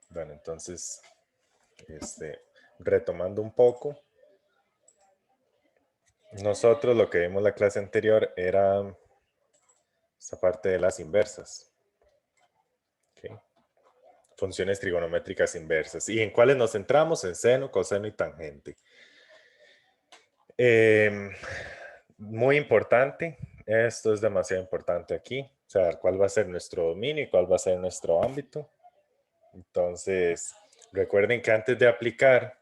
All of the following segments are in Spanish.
Bueno, entonces, retomando un poco, nosotros lo que vimos la clase anterior era esta parte de las inversas. ¿Ok? Funciones trigonométricas inversas. ¿Y en cuáles nos centramos? En seno, coseno y tangente. Muy importante, esto es demasiado importante aquí, o sea, cuál va a ser nuestro dominio y cuál va a ser nuestro ámbito. Entonces, recuerden que antes de aplicar,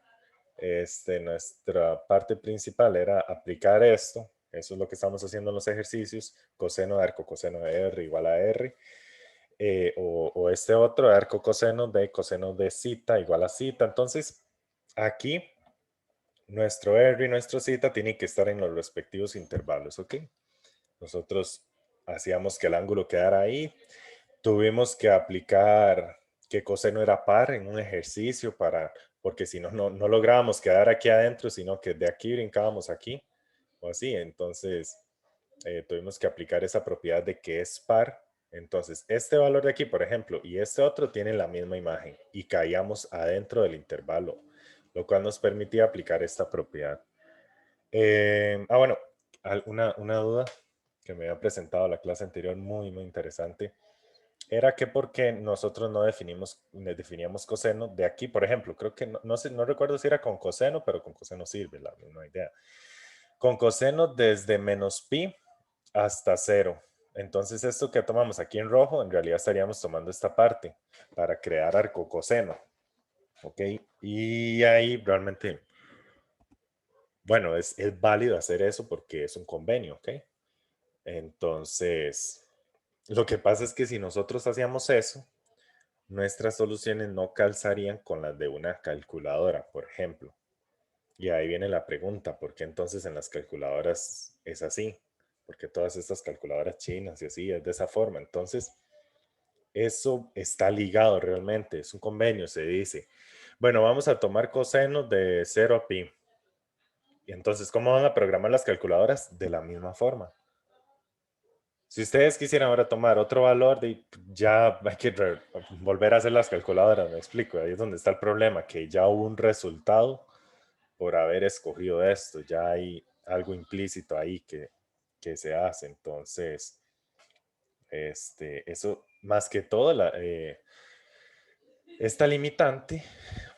nuestra parte principal era aplicar esto. Eso es lo que estamos haciendo en los ejercicios. Coseno de arco coseno de R igual a R. O este otro, arco coseno de zeta igual a zeta. Entonces, aquí nuestro R y nuestro zeta tienen que estar en los respectivos intervalos, ¿ok? Nosotros hacíamos que el ángulo quedara ahí. Tuvimos que aplicar que coseno era par en un ejercicio porque si no, no lográbamos quedar aquí adentro, sino que de aquí brincábamos aquí o así. Entonces, tuvimos que aplicar esa propiedad de que es par. Entonces, este valor de aquí, por ejemplo, y este otro tienen la misma imagen y caíamos adentro del intervalo, lo cual nos permitía aplicar esta propiedad. Bueno, una duda que me había presentado la clase anterior, muy, muy interesante, era que porque nosotros no definíamos coseno de aquí, por ejemplo, creo que no recuerdo si era con coseno, pero con coseno sirve, la misma idea. Con coseno desde menos pi hasta 0. Entonces esto que tomamos aquí en rojo, en realidad estaríamos tomando esta parte para crear arcocoseno. ¿Ok? Y ahí realmente, bueno, es válido hacer eso porque es un convenio, ¿ok? Entonces, lo que pasa es que si nosotros hacíamos eso, nuestras soluciones no calzarían con las de una calculadora, por ejemplo. Y ahí viene la pregunta, ¿por qué entonces en las calculadoras es así? Porque todas estas calculadoras chinas y así es de esa forma. Entonces, eso está ligado realmente, es un convenio, se dice. Bueno, vamos a tomar cosenos de 0 a pi. Y entonces, ¿cómo van a programar las calculadoras? De la misma forma. Si ustedes quisieran ahora tomar otro valor, ya hay que volver a hacer las calculadoras, me explico. Ahí es donde está el problema, que ya hubo un resultado por haber escogido esto. Ya hay algo implícito ahí que se hace. Entonces, eso más que todo, esta limitante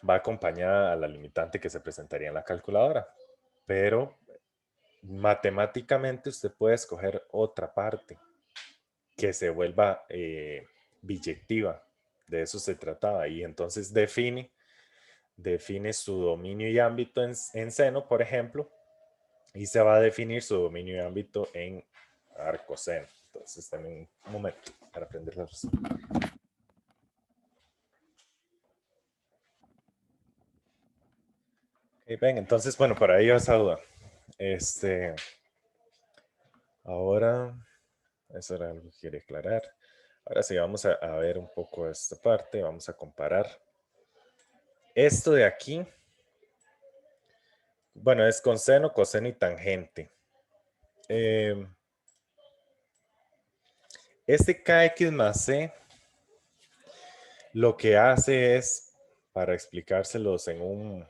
va acompañada a la limitante que se presentaría en la calculadora. Pero matemáticamente usted puede escoger otra parte que se vuelva biyectiva. De eso se trataba. Y entonces define su dominio y ámbito en seno, por ejemplo, y se va a definir su dominio y ámbito en arcoseno. Entonces, también un momento para aprender los. Okay, ven, entonces, bueno, por ahí va esa duda. Ahora, eso era algo que quería aclarar. Ahora sí, vamos a ver un poco esta parte, vamos a comparar. Esto de aquí, bueno, es con seno, coseno y tangente. Este kx más c lo que hace es, para explicárselos en un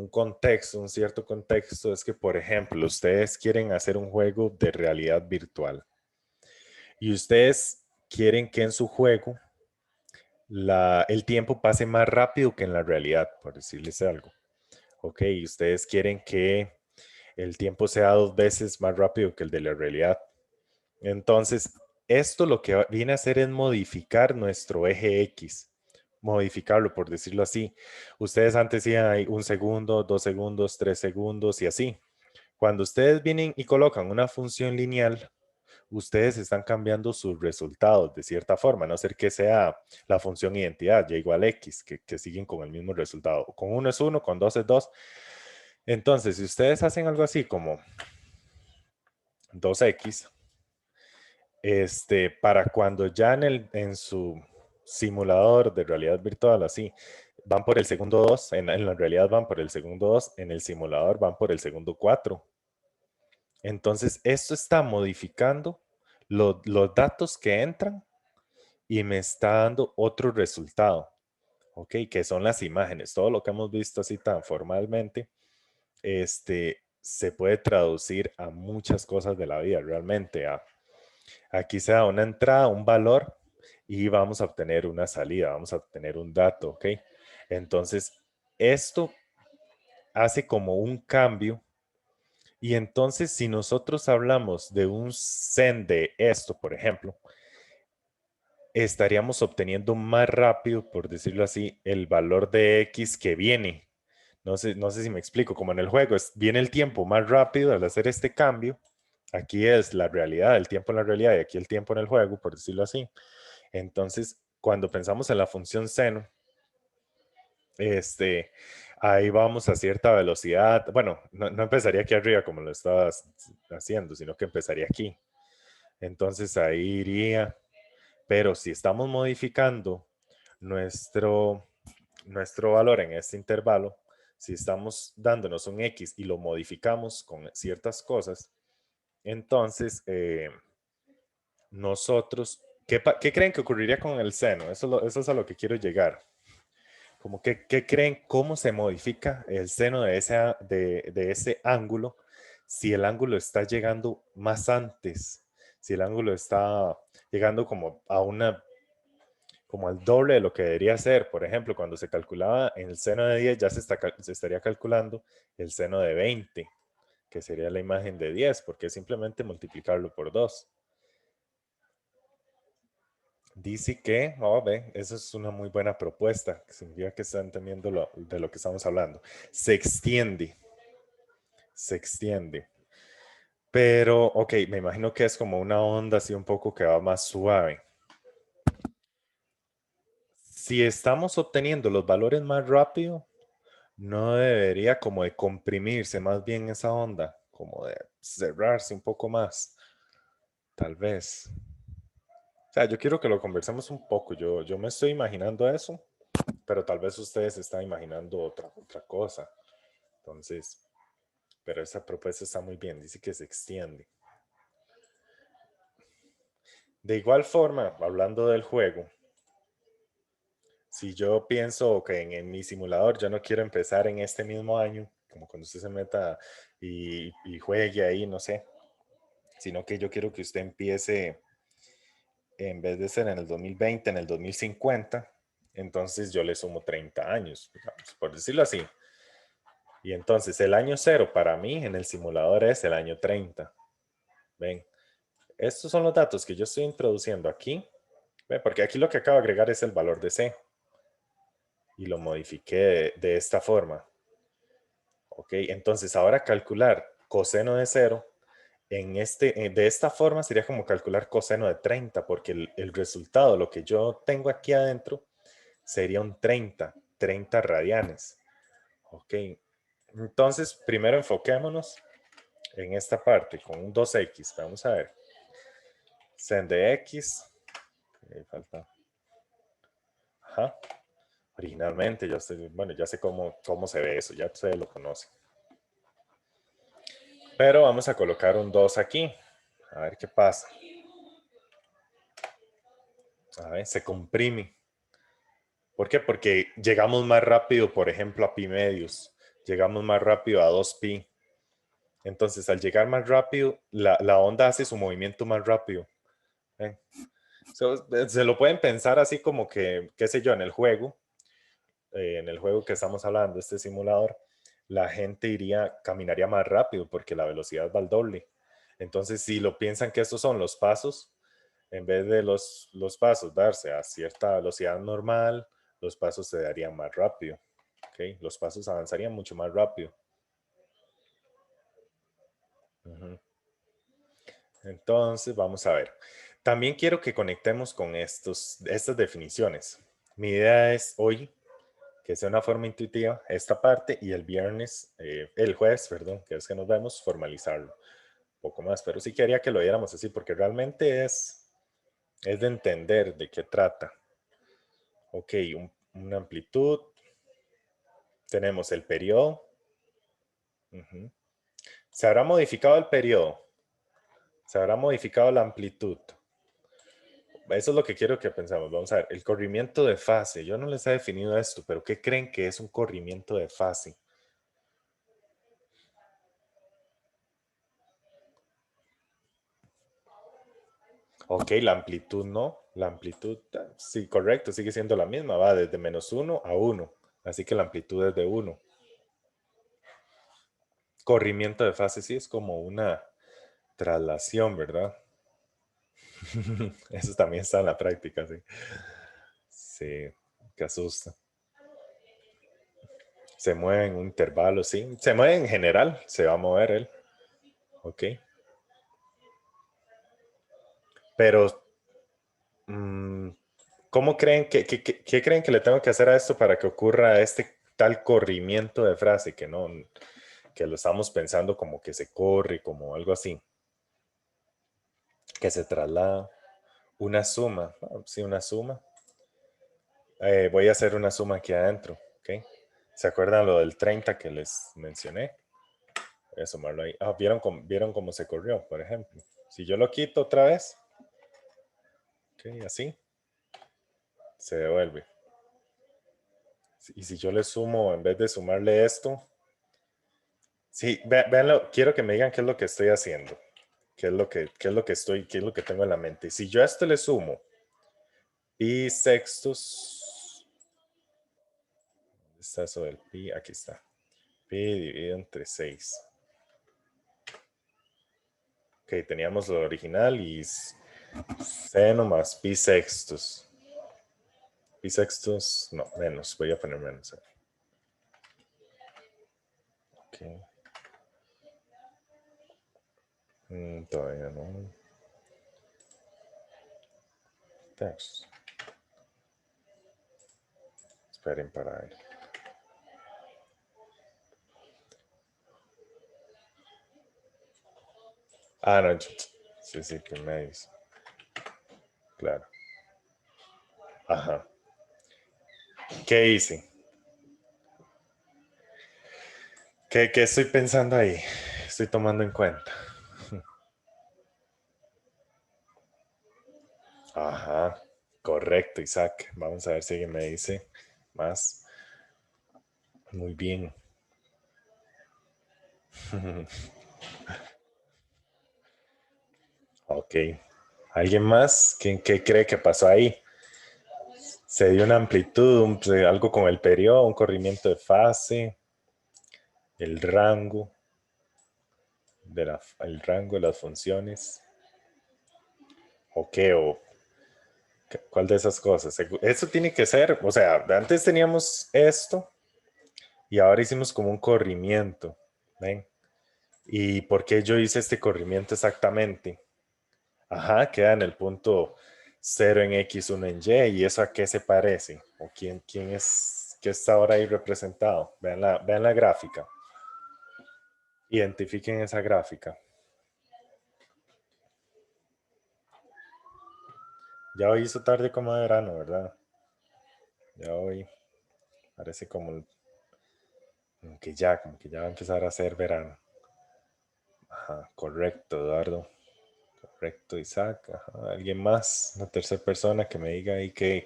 contexto, un cierto contexto, es que, por ejemplo, ustedes quieren hacer un juego de realidad virtual y ustedes quieren que en su juego el tiempo pase más rápido que en la realidad, por decirles algo. Ok, y ustedes quieren que el tiempo sea 2 veces más rápido que el de la realidad. Entonces, esto lo que viene a hacer es modificar nuestro eje X, modificarlo, por decirlo así. Ustedes antes decían 1 segundo, 2 segundos, 3 segundos y así. Cuando ustedes vienen y colocan una función lineal, ustedes están cambiando sus resultados de cierta forma, a no ser que sea la función identidad, y igual x, que siguen con el mismo resultado. Con 1 es 1, con 2 es 2. Entonces, si ustedes hacen algo así como 2x, para cuando ya en su simulador de realidad virtual, así, van por el segundo 2, en la realidad van por el segundo 2, en el simulador van por el segundo 4. Entonces, esto está modificando los datos que entran y me está dando otro resultado. ¿ok? Que son las imágenes. Todo lo que hemos visto así tan formalmente, se puede traducir a muchas cosas de la vida, realmente. Aquí se da una entrada, un valor, y vamos a obtener una salida, vamos a obtener un dato, ¿ok? Entonces, esto hace como un cambio. Y entonces, si nosotros hablamos de un sen de esto, por ejemplo, estaríamos obteniendo más rápido, por decirlo así, el valor de X que viene. No sé si me explico, como en el juego viene el tiempo más rápido al hacer este cambio. Aquí es la realidad, el tiempo en la realidad y aquí el tiempo en el juego, por decirlo así. Entonces, cuando pensamos en la función seno, este, ahí vamos a cierta velocidad. Bueno, no empezaría aquí arriba como lo estabas haciendo, sino que empezaría aquí. Entonces ahí iría. Pero si estamos modificando nuestro, nuestro valor en este intervalo, si estamos dándonos un X y lo modificamos con ciertas cosas, entonces nosotros, ¿qué creen que ocurriría con el seno? Eso es a lo que quiero llegar. Como que, ¿qué creen cómo se modifica el seno de ese ángulo si el ángulo está llegando más antes? Si el ángulo está llegando como a una como al doble de lo que debería ser. Por ejemplo, cuando se calculaba en el seno de 10, ya se estaría calculando el seno de 20, que sería la imagen de 10, porque es simplemente multiplicarlo por 2. Dice que, ve, eso es una muy buena propuesta, que significa que está entendiendo de lo que estamos hablando. Se extiende, se extiende. Pero, ok, me imagino que es como una onda así un poco que va más suave. Si estamos obteniendo los valores más rápido, no debería como de comprimirse más bien esa onda, como de cerrarse un poco más, tal vez. O sea, yo quiero que lo conversemos un poco. Yo me estoy imaginando eso, pero tal vez ustedes están imaginando otra cosa. Entonces, pero esa propuesta está muy bien, dice que se extiende. De igual forma, hablando del juego, si yo pienso que en mi simulador yo no quiero empezar en este mismo año, como cuando usted se meta y juegue ahí, no sé, sino que yo quiero que usted empiece, en vez de ser en el 2020, en el 2050, entonces yo le sumo 30 años, digamos, por decirlo así. Y entonces el año cero para mí en el simulador es el año 30. Ven, estos son los datos que yo estoy introduciendo aquí, ¿ven? Porque aquí lo que acabo de agregar es el valor de C y lo modifiqué de esta forma. Ok, entonces ahora calcular coseno de cero de esta forma sería como calcular coseno de 30, porque el resultado, lo que yo tengo aquí adentro, sería un 30 radianes. Ok, entonces primero enfoquémonos en esta parte con un 2x. Vamos a ver. Sen de x. Falta. Ajá. Originalmente, bueno, ya sé cómo se ve eso, ya ustedes lo conocen. Pero vamos a colocar un 2 aquí. A ver qué pasa. A ver, se comprime. ¿Por qué? Porque llegamos más rápido, por ejemplo, a pi medios. Llegamos más rápido a 2pi. Entonces, al llegar más rápido, la onda hace su movimiento más rápido. ¿Eh? Se lo pueden pensar así como que, qué sé yo, en el juego que estamos hablando, este simulador, la gente caminaría más rápido porque la velocidad va al doble. Entonces, si lo piensan que estos son los pasos, en vez de los pasos darse a cierta velocidad normal, los pasos se darían más rápido. ¿Okay? Los pasos avanzarían mucho más rápido. Uh-huh. Entonces, vamos a ver. También quiero que conectemos con estas definiciones. Mi idea es hoy que sea una forma intuitiva esta parte y el jueves, perdón, que es que nos vemos, formalizarlo un poco más. Pero sí quería que lo viéramos así porque realmente es de entender de qué trata. Ok, una amplitud. Tenemos el periodo. Uh-huh. Se habrá modificado el periodo. Se habrá modificado la amplitud. eso es lo que quiero que pensamos. Vamos a ver, el corrimiento de fase. Yo no les he definido esto, pero ¿qué creen que es un corrimiento de fase? Ok, la amplitud no. La amplitud, sí, correcto, sigue siendo la misma. Va desde -1 a 1. Así que la amplitud es de 1. Corrimiento de fase sí es como una traslación, ¿verdad? Eso también está en la práctica, sí. Sí, que asusta. Se mueve en un intervalo, sí. Se mueve en general, se va a mover él. Ok. Pero, mm, ¿cómo creen qué creen que le tengo que hacer a esto para que ocurra este tal corrimiento de frase que no, que lo estamos pensando como que se corre, como algo así, que se traslada? Una suma, sí, una suma. Voy a hacer una suma aquí adentro, ¿ok? ¿Se acuerdan lo del 30 que les mencioné? Voy a sumarlo ahí. Ah, ¿vieron cómo se corrió, por ejemplo? Si yo lo quito otra vez, ok, así, se devuelve. Y si yo le sumo, en vez de sumarle esto, sí, véanlo, quiero que me digan qué es lo que estoy haciendo, qué es lo que tengo en la mente. Si yo a esto le sumo pi sextos, ¿dónde está eso del pi? Aquí está. Pi dividido entre 6. Ok, teníamos lo original y seno más pi sextos. Pi sextos, no, menos, voy a poner menos. Ok. Todavía no. Text. Esperen para ver. Ah, no. Sí, sí, que me dice. Claro. Ajá. ¿Qué hice? ¿Qué estoy pensando ahí? Estoy tomando en cuenta. Ajá. Correcto, Isaac. Vamos a ver si alguien me dice más. Muy bien. Ok. ¿Alguien más? ¿Qué cree que pasó ahí? Se dio una amplitud, algo con el periodo, un corrimiento de fase, el rango el rango de las funciones. ¿O qué? ¿O cuál de esas cosas? Eso tiene que ser, o sea, antes teníamos esto y ahora hicimos como un corrimiento. ¿Ven? ¿Y por qué yo hice este corrimiento exactamente? Ajá, queda en el punto 0 en X, 1 en Y. ¿Y eso a qué se parece? ¿O quién es, qué está ahora ahí representado? Vean la gráfica. Identifiquen esa gráfica. Ya hoy hizo tarde como de verano, ¿verdad? Ya hoy parece como que ya va a empezar a ser verano. Ajá, correcto, Eduardo. Correcto, Isaac. Ajá, ¿alguien más? Una tercera persona que me diga ahí qué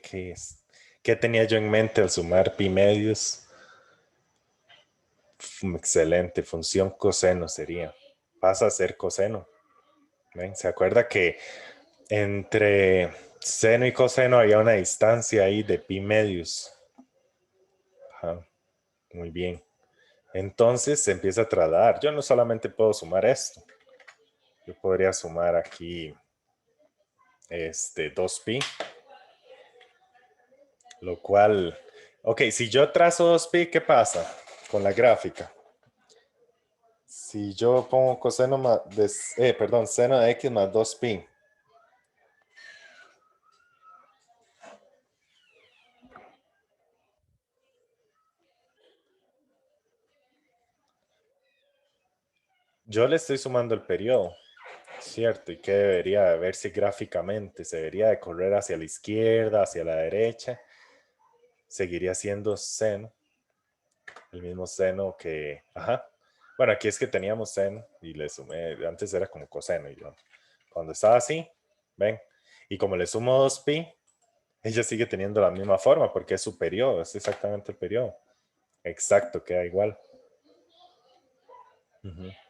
tenía yo en mente al sumar pi medios. Excelente, función coseno sería. Pasa a ser coseno. ¿Ven? ¿Se acuerda que entre seno y coseno había una distancia ahí de pi medios? Ajá, muy bien. Entonces se empieza a trasladar. Yo no solamente puedo sumar esto. Yo podría sumar aquí 2pi, lo cual, ok, si yo trazo 2pi, ¿qué pasa con la gráfica? Si yo pongo coseno perdón, seno de x más 2pi, yo le estoy sumando el periodo, ¿cierto? ¿Y qué debería de verse gráficamente? Se debería de correr hacia la izquierda, hacia la derecha. Seguiría siendo seno, el mismo seno que, ajá. Bueno, aquí es que teníamos seno y le sumé, antes era como coseno y yo. Cuando estaba así, ven. Y como le sumo 2pi, ella sigue teniendo la misma forma porque es su periodo, es exactamente el periodo. Exacto, queda igual.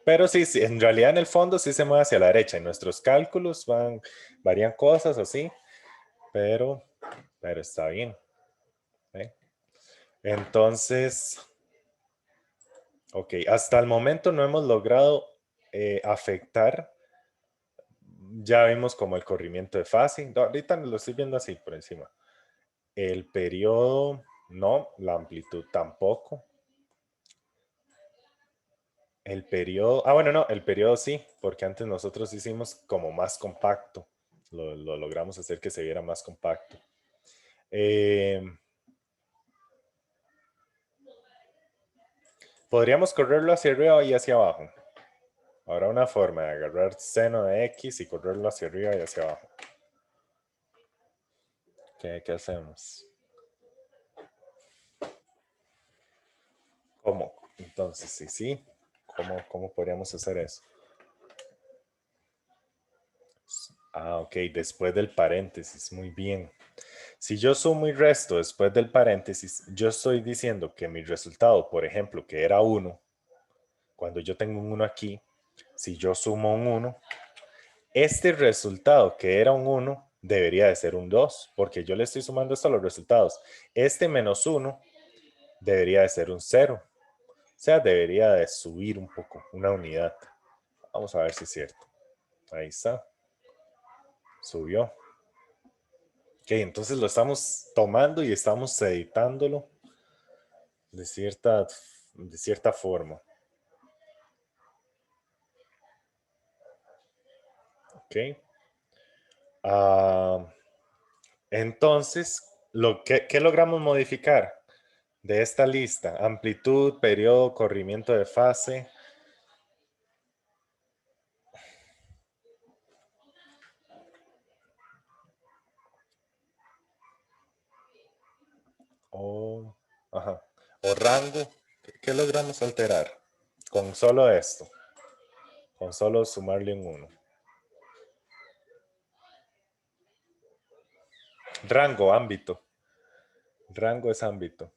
Pero sí, sí, en realidad en el fondo sí se mueve hacia la derecha. En nuestros cálculos varían cosas así, pero, pero está bien. ¿Eh? Entonces, ok, hasta el momento no hemos logrado afectar. Ya vimos como el corrimiento de fase. No, ahorita lo estoy viendo así por encima. El periodo, no. La amplitud tampoco. El periodo, bueno, no, el periodo sí, porque antes nosotros hicimos como más compacto. Lo logramos hacer que se viera más compacto. Podríamos correrlo hacia arriba y hacia abajo. Habrá una forma de agarrar seno de x y correrlo hacia arriba y hacia abajo. ¿Qué hacemos? ¿Cómo? Entonces, sí. ¿Cómo podríamos hacer eso? Ok, después del paréntesis, muy bien. Si yo sumo y resto después del paréntesis, yo estoy diciendo que mi resultado, por ejemplo, que era 1, cuando yo tengo un 1 aquí, si yo sumo un 1, este resultado que era un 1 debería de ser un 2, porque yo le estoy sumando esto a los resultados. Este menos 1 debería de ser un 0. O sea, debería de subir un poco, una unidad. Vamos a ver si es cierto. Ahí está. Subió. Ok, entonces lo estamos tomando y estamos editándolo de cierta forma. Ok. Entonces, ¿qué logramos modificar de esta lista? Amplitud, periodo, corrimiento de fase. Ajá. O rango. ¿Qué logramos alterar? Con solo esto. Con solo sumarle un 1. Rango, ámbito. Rango es ámbito.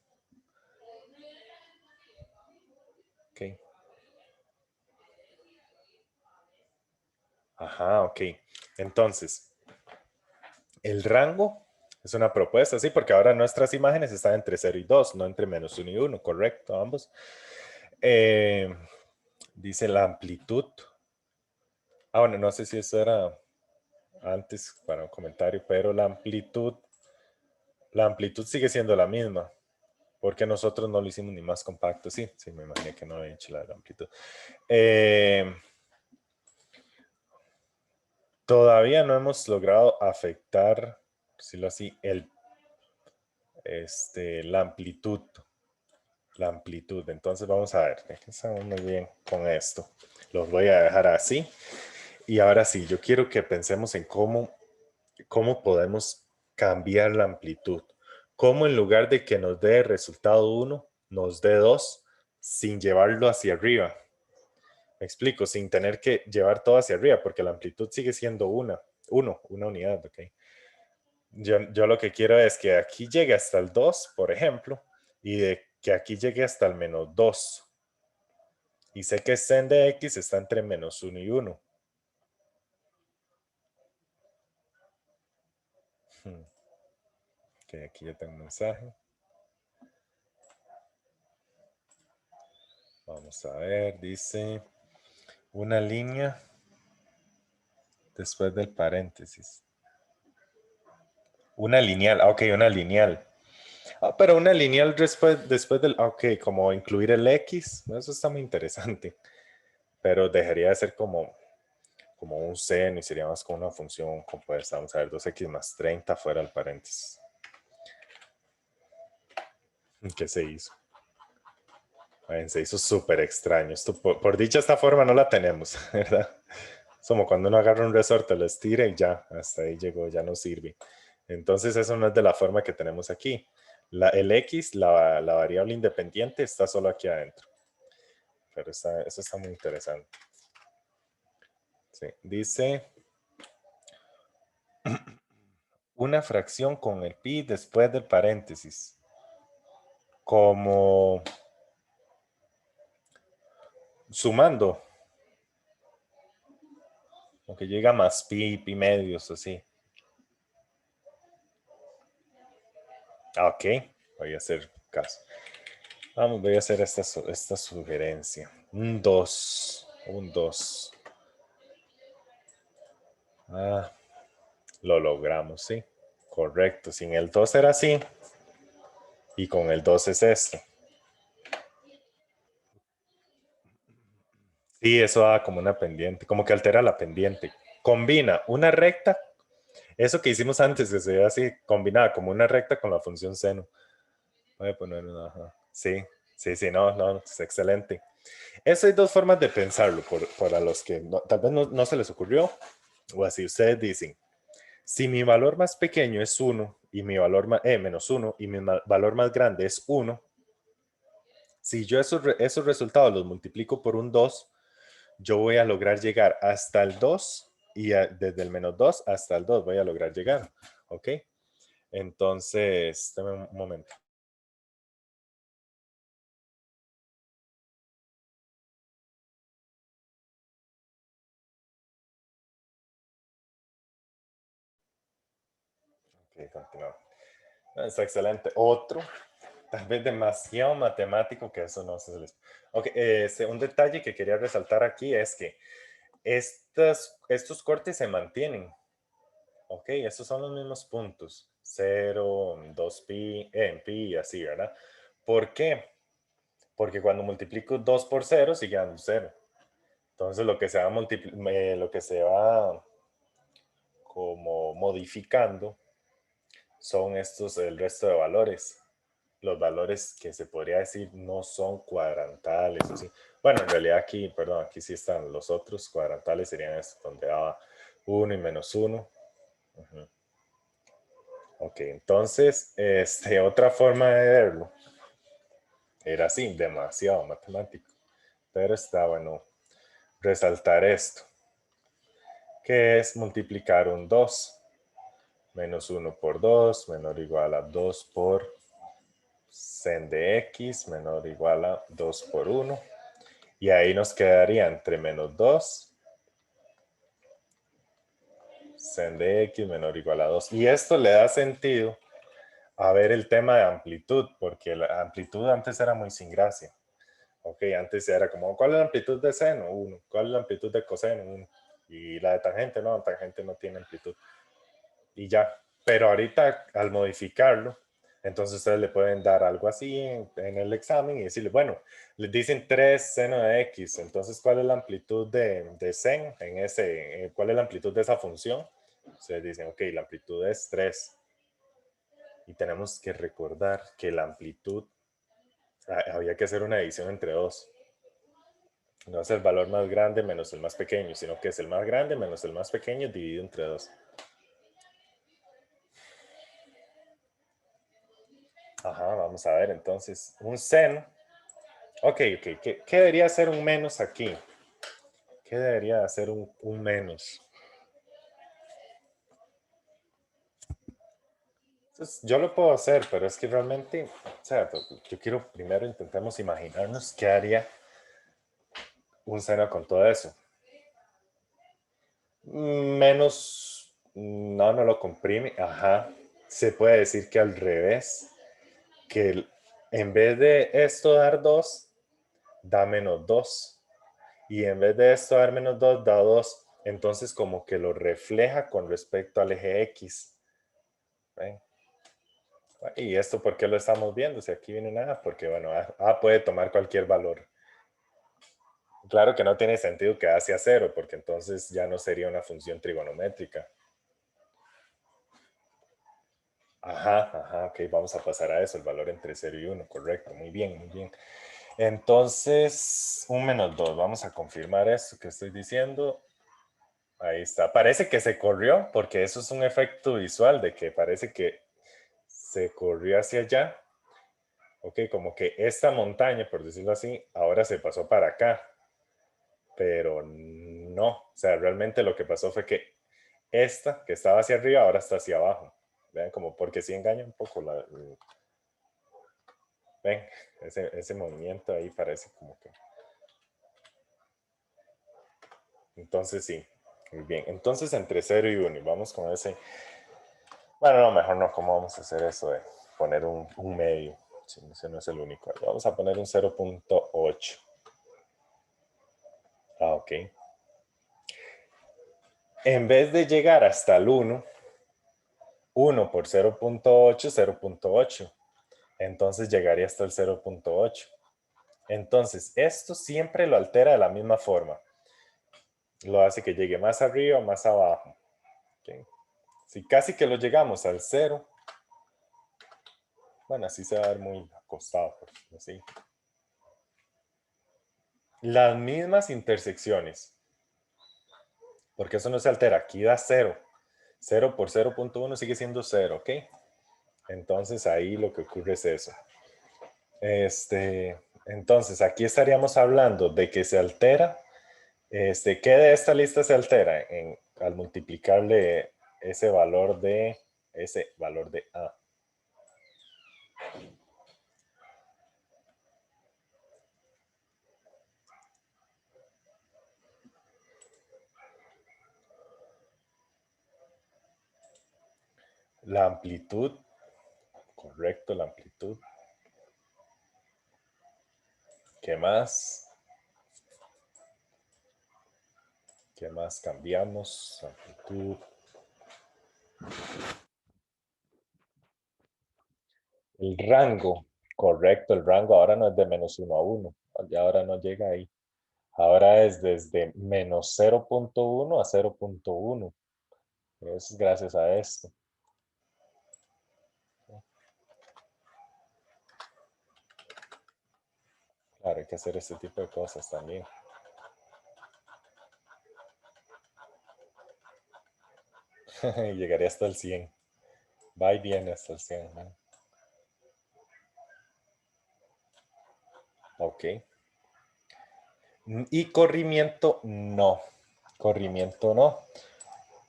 Ok. Ajá, ok. Entonces, el rango es una propuesta, sí, porque ahora nuestras imágenes están entre 0 y 2, no entre menos 1 y 1, correcto, ambos. Dice la amplitud. Bueno, no sé si eso era antes para un comentario, pero la amplitud sigue siendo la misma, porque nosotros no lo hicimos ni más compacto. Sí, me imaginé que no había hecho la amplitud. Todavía no hemos logrado afectar, por decirlo así, la amplitud. La amplitud. Entonces vamos a ver. Estamos muy bien con esto. Los voy a dejar así. Y ahora sí, yo quiero que pensemos en cómo podemos cambiar la amplitud. Cómo en lugar de que nos dé resultado 1, nos dé 2 sin llevarlo hacia arriba. Me explico, sin tener que llevar todo hacia arriba, porque la amplitud sigue siendo una unidad, ¿ok? Yo lo que quiero es que aquí llegue hasta el 2, por ejemplo, y de que aquí llegue hasta el menos 2. Y sé que sen de x está entre menos 1 y 1. Ok, aquí ya tengo un mensaje. Vamos a ver, dice una línea después del paréntesis. Una lineal, ok, una lineal. Pero una lineal después del, ok, como incluir el x, eso está muy interesante. Pero dejaría de ser como un seno y sería más como una función compuesta. Vamos a ver, 2x más 30 fuera el paréntesis. ¿Qué se hizo? Se hizo súper extraño. Esto, por dicha, esta forma no la tenemos, ¿verdad? Es como cuando uno agarra un resorte, lo estira y ya, hasta ahí llegó, ya no sirve. Entonces eso no es de la forma que tenemos aquí. El x, la variable independiente, está solo aquí adentro. Pero eso está muy interesante. Sí, dice, una fracción con el pi después del paréntesis. Como sumando. Aunque llega más pi, pi medios, así. Ok, voy a hacer caso. Vamos, voy a hacer esta sugerencia. Un 2. Un 2. Ah, lo logramos, sí. Correcto. Sin el 2 era así. Y con el 2 es esto. Sí, eso da como una pendiente. Como que altera la pendiente. Combina una recta. Eso que hicimos antes, que se ve así, combinada como una recta con la función seno. Voy a poner una. Ajá. Sí, sí, sí, no, no, es excelente. Eso hay dos formas de pensarlo, para los que tal vez no se les ocurrió, o así ustedes dicen, si mi valor más pequeño es 1 y mi valor menos 1 y mi valor más grande es 1, si yo esos resultados los multiplico por un 2, yo voy a lograr llegar hasta el 2 y desde el menos 2 hasta el 2 voy a lograr llegar, ¿ok? Entonces, dame un momento. Ok, continuamos. Está excelente. Otro, tal vez demasiado matemático que eso no se les... Ok, un detalle que quería resaltar aquí es que estos cortes se mantienen. Ok, estos son los mismos puntos. 0, 2pi, en pi y así, ¿verdad? ¿Por qué? Porque cuando multiplico 2 por 0, sigue dando 0. Entonces lo que se va como modificando son el resto de valores. Los valores que se podría decir no son cuadrantales. O sí. Bueno, en realidad aquí, perdón, aquí sí están los otros cuadrantales, serían estos, donde daba 1 y menos 1. Uh-huh. Ok, entonces, otra forma de verlo era así, demasiado matemático. Pero está bueno resaltar esto, que es multiplicar un 2. Menos 1 por 2, menor o igual a 2 por sen de x, menor o igual a 2 por 1. Y ahí nos quedaría entre menos 2, sen de x menor o igual a 2. Y esto le da sentido a ver el tema de amplitud, porque la amplitud antes era muy sin gracia. Ok, antes era como, ¿cuál es la amplitud de seno? 1. ¿Cuál es la amplitud de coseno? 1. Y la de tangente no tiene amplitud. Y ya. Pero ahorita, al modificarlo, entonces ustedes le pueden dar algo así en el examen y decirle, bueno, les dicen 3 seno de x, entonces ¿cuál es la amplitud de sen en cuál es la amplitud de esa función? Ustedes dicen, ok, la amplitud es 3. Y tenemos que recordar que la amplitud, había que hacer una división entre 2. No es el valor más grande menos el más pequeño, sino que es el más grande menos el más pequeño dividido entre 2. Ajá, vamos a ver entonces. Un seno. Ok. ¿Qué debería ser un menos aquí? ¿Qué debería ser un menos? Entonces, yo lo puedo hacer, pero es que realmente, o sea, yo quiero primero intentemos imaginarnos qué haría un seno con todo eso. Menos, no lo comprime. Ajá. Se puede decir que al revés, que en vez de esto dar 2, da menos 2. Y en vez de esto dar menos 2, da 2. Entonces como que lo refleja con respecto al eje X. ¿Ven? ¿Y esto por qué lo estamos viendo? Si aquí viene nada, porque bueno, A puede tomar cualquier valor. Claro que no tiene sentido que A sea 0, porque entonces ya no sería una función trigonométrica. Ajá, ok, vamos a pasar a eso, el valor entre 0 y 1, correcto, muy bien, muy bien. Entonces, un menos 2, vamos a confirmar esto que estoy diciendo. Ahí está, parece que se corrió, porque eso es un efecto visual de que parece que se corrió hacia allá. Ok, como que esta montaña, por decirlo así, ahora se pasó para acá, pero no, o sea, realmente lo que pasó fue que esta que estaba hacia arriba ahora está hacia abajo. Vean como, porque sí engaña un poco ven, ese movimiento ahí parece como que. Entonces sí, muy bien. Entonces entre 0 y 1, y vamos con ese. Bueno, no, mejor no, ¿cómo vamos a hacer eso de poner un medio? Si ese no es el único. Vamos a poner un 0.8. Ah, ok. En vez de llegar hasta el 1 por 0.8, 0.8. Entonces llegaría hasta el 0.8. Entonces, esto siempre lo altera de la misma forma. Lo hace que llegue más arriba o más abajo. ¿Okay? Si casi que lo llegamos al 0, bueno, así se va a ver muy acostado, por decirlo así. Las mismas intersecciones, porque eso no se altera. Aquí da 0. 0 por 0.1 sigue siendo 0, ¿ok? Entonces ahí lo que ocurre es eso. Entonces aquí estaríamos hablando de que se altera. ¿Qué de esta lista se altera al multiplicarle ese valor de A? La amplitud, correcto, la amplitud. ¿Qué más? ¿Qué más cambiamos? Amplitud. El rango, correcto, el rango ahora no es de -1 a 1, ya ahora no llega ahí. Ahora es desde -0.1 a 0.1. Es gracias a esto. Claro, hay que hacer este tipo de cosas también. Llegaría hasta el 100. Va y viene hasta el 100. ¿No? Ok. Y corrimiento, no. Corrimiento no.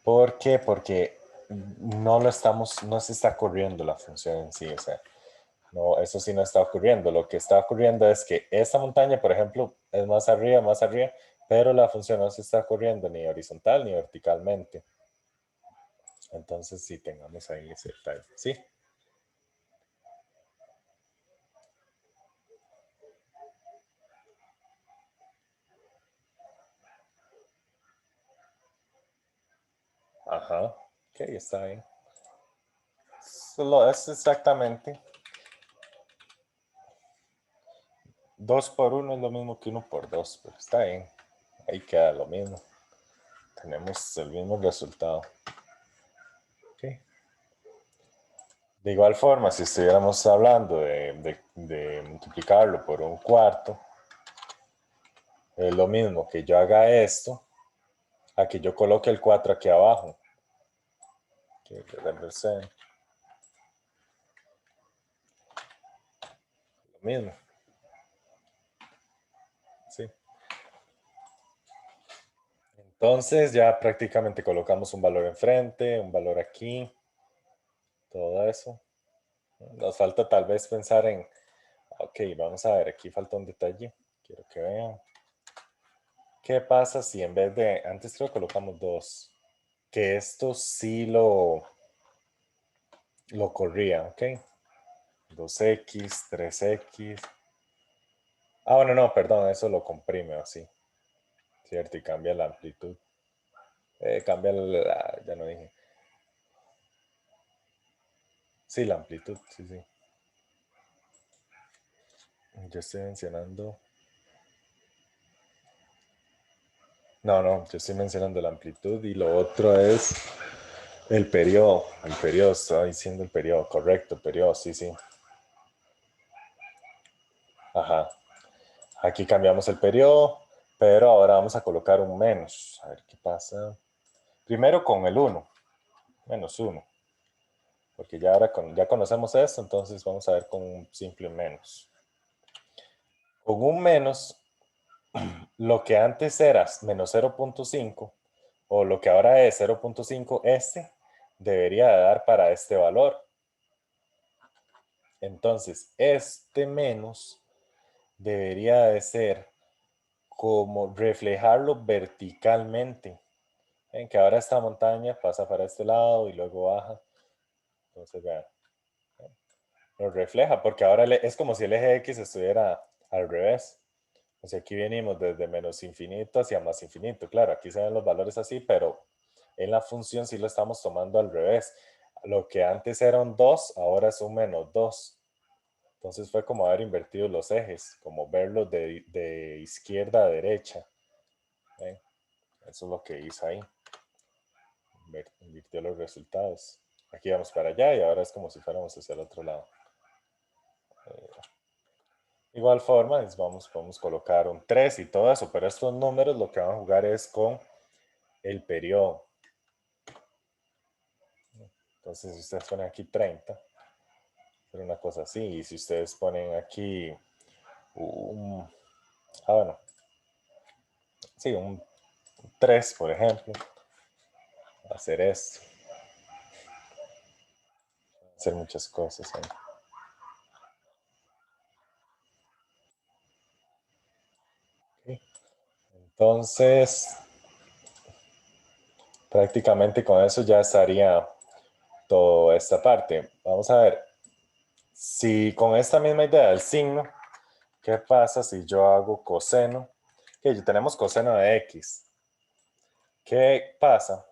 ¿Por qué? Porque no se está corriendo la función en sí. O sea, no, eso sí no está ocurriendo. Lo que está ocurriendo es que esta montaña, por ejemplo, es más arriba, pero la función no se está corriendo ni horizontal ni verticalmente. Entonces sí tengamos ahí ese detalle. Sí. Ajá. Ok, está bien. Solo es exactamente 2 por 1 es lo mismo que 1 por 2, pero está bien. Ahí queda lo mismo. Tenemos el mismo resultado. Okay. De igual forma, si estuviéramos hablando de multiplicarlo por un cuarto, es lo mismo que yo haga esto a que yo coloque el 4 aquí abajo. Okay, lo mismo. Sí. Entonces ya prácticamente colocamos un valor enfrente, un valor aquí, todo eso. Nos falta tal vez pensar en, ok, vamos a ver, aquí falta un detalle. Quiero que vean. ¿Qué pasa si en vez de, antes creo que colocamos 2, que esto sí lo corría, ok? 2x, 3x. Ah, bueno, no, perdón, eso lo comprime así, ¿cierto? Y cambia la amplitud. Cambia ya no dije. Sí, la amplitud, sí, sí. Yo estoy mencionando. No, no, yo estoy mencionando la amplitud y lo otro es el periodo. El periodo, estoy diciendo el periodo, correcto, periodo, sí, sí. Ajá. Aquí cambiamos el periodo, pero ahora vamos a colocar un menos. A ver qué pasa. Primero con el 1, -1. Porque ya ahora ya conocemos esto, entonces vamos a ver con un simple menos. Con un menos, lo que antes era -0.5, o lo que ahora es 0.5, debería de dar para este valor. Entonces, este menos debería de ser como reflejarlo verticalmente. Ven que ahora esta montaña pasa para este lado y luego baja. Entonces, vean, lo refleja porque ahora es como si el eje X estuviera al revés. O sea, aquí venimos desde menos infinito hacia más infinito. Claro, aquí se ven los valores así, pero en la función sí lo estamos tomando al revés. Lo que antes era un 2, ahora es un menos 2. Entonces fue como haber invertido los ejes, como verlos de izquierda a derecha. ¿Ven? Eso es lo que hizo ahí. Invirtió los resultados. Aquí vamos para allá y ahora es como si fuéramos hacia el otro lado. Igual forma, podemos colocar un 3 y todo eso, pero estos números lo que van a jugar es con el periodo. Entonces, si ustedes ponen aquí 30, pero una cosa así, y si ustedes ponen aquí bueno, sí, un 3, por ejemplo, va a hacer esto. Va a hacer muchas cosas. ¿Eh? Entonces, prácticamente con eso ya estaría toda esta parte. Vamos a ver, si con esta misma idea del signo, ¿qué pasa si yo hago coseno? Que tenemos coseno de x. ¿Qué pasa?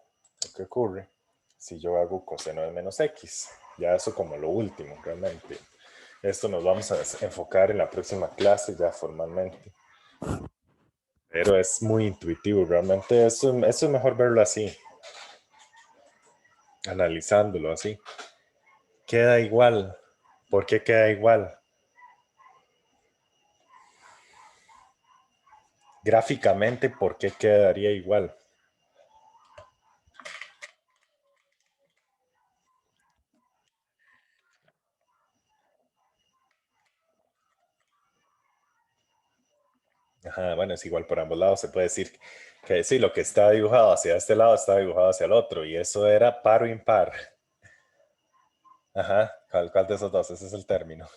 ¿Qué ocurre si yo hago coseno de menos x? Ya eso como lo último, realmente. Esto nos vamos a enfocar en la próxima clase ya formalmente. Pero es muy intuitivo, realmente eso es mejor verlo así, analizándolo así. Queda igual. ¿Por qué queda igual? Gráficamente, ¿por qué quedaría igual? Ajá, bueno, es igual por ambos lados. Se puede decir que sí, lo que está dibujado hacia este lado está dibujado hacia el otro. Y eso era par o impar. Ajá, ¿cuál de esos dos? Ese es el término.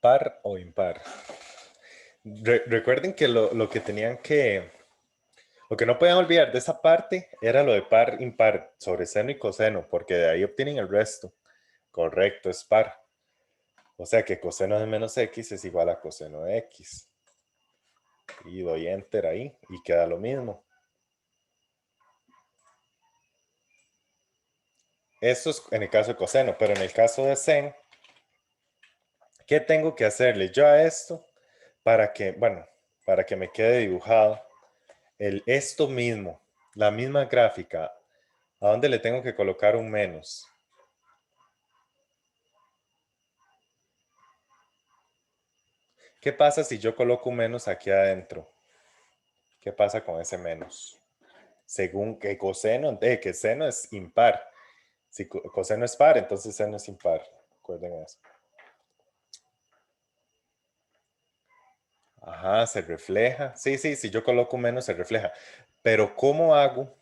Par o impar. Recuerden que lo que tenían que... Lo que no podían olvidar de esa parte era lo de par impar sobre seno y coseno, porque de ahí obtienen el resto. Correcto, es par. O sea que coseno de menos x es igual a coseno de x. Y doy enter ahí y queda lo mismo. Esto es en el caso de coseno, pero en el caso de sen, ¿qué tengo que hacerle yo a esto para que, bueno, para que me quede dibujado esto mismo, la misma gráfica? ¿A dónde le tengo que colocar un menos? ¿Qué pasa si yo coloco un menos aquí adentro? ¿Qué pasa con ese menos? Según que coseno, que seno es impar. Si coseno es par, entonces seno es impar. Recuerden eso. Ajá, se refleja. Sí, sí, si yo coloco un menos se refleja. Pero ¿cómo hago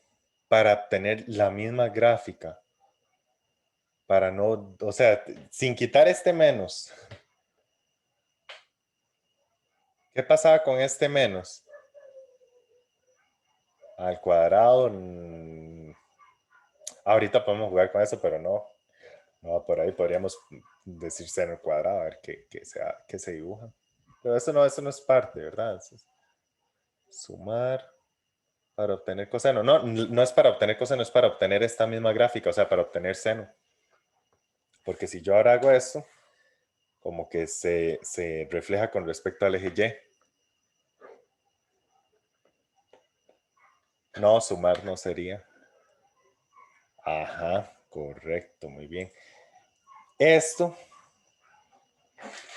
para obtener la misma gráfica? Para no, o sea, sin quitar este menos. ¿Qué pasaba con este menos? Al cuadrado. Ahorita podemos jugar con eso, pero no. No, por ahí podríamos decir seno al cuadrado, a ver qué se dibuja. Pero eso no es parte, ¿verdad? Sumar para obtener coseno. No, no es para obtener coseno, es para obtener esta misma gráfica, o sea, para obtener seno. Porque si yo ahora hago esto, como que se refleja con respecto al eje Y. No, sumar no sería. Ajá, correcto, muy bien. Esto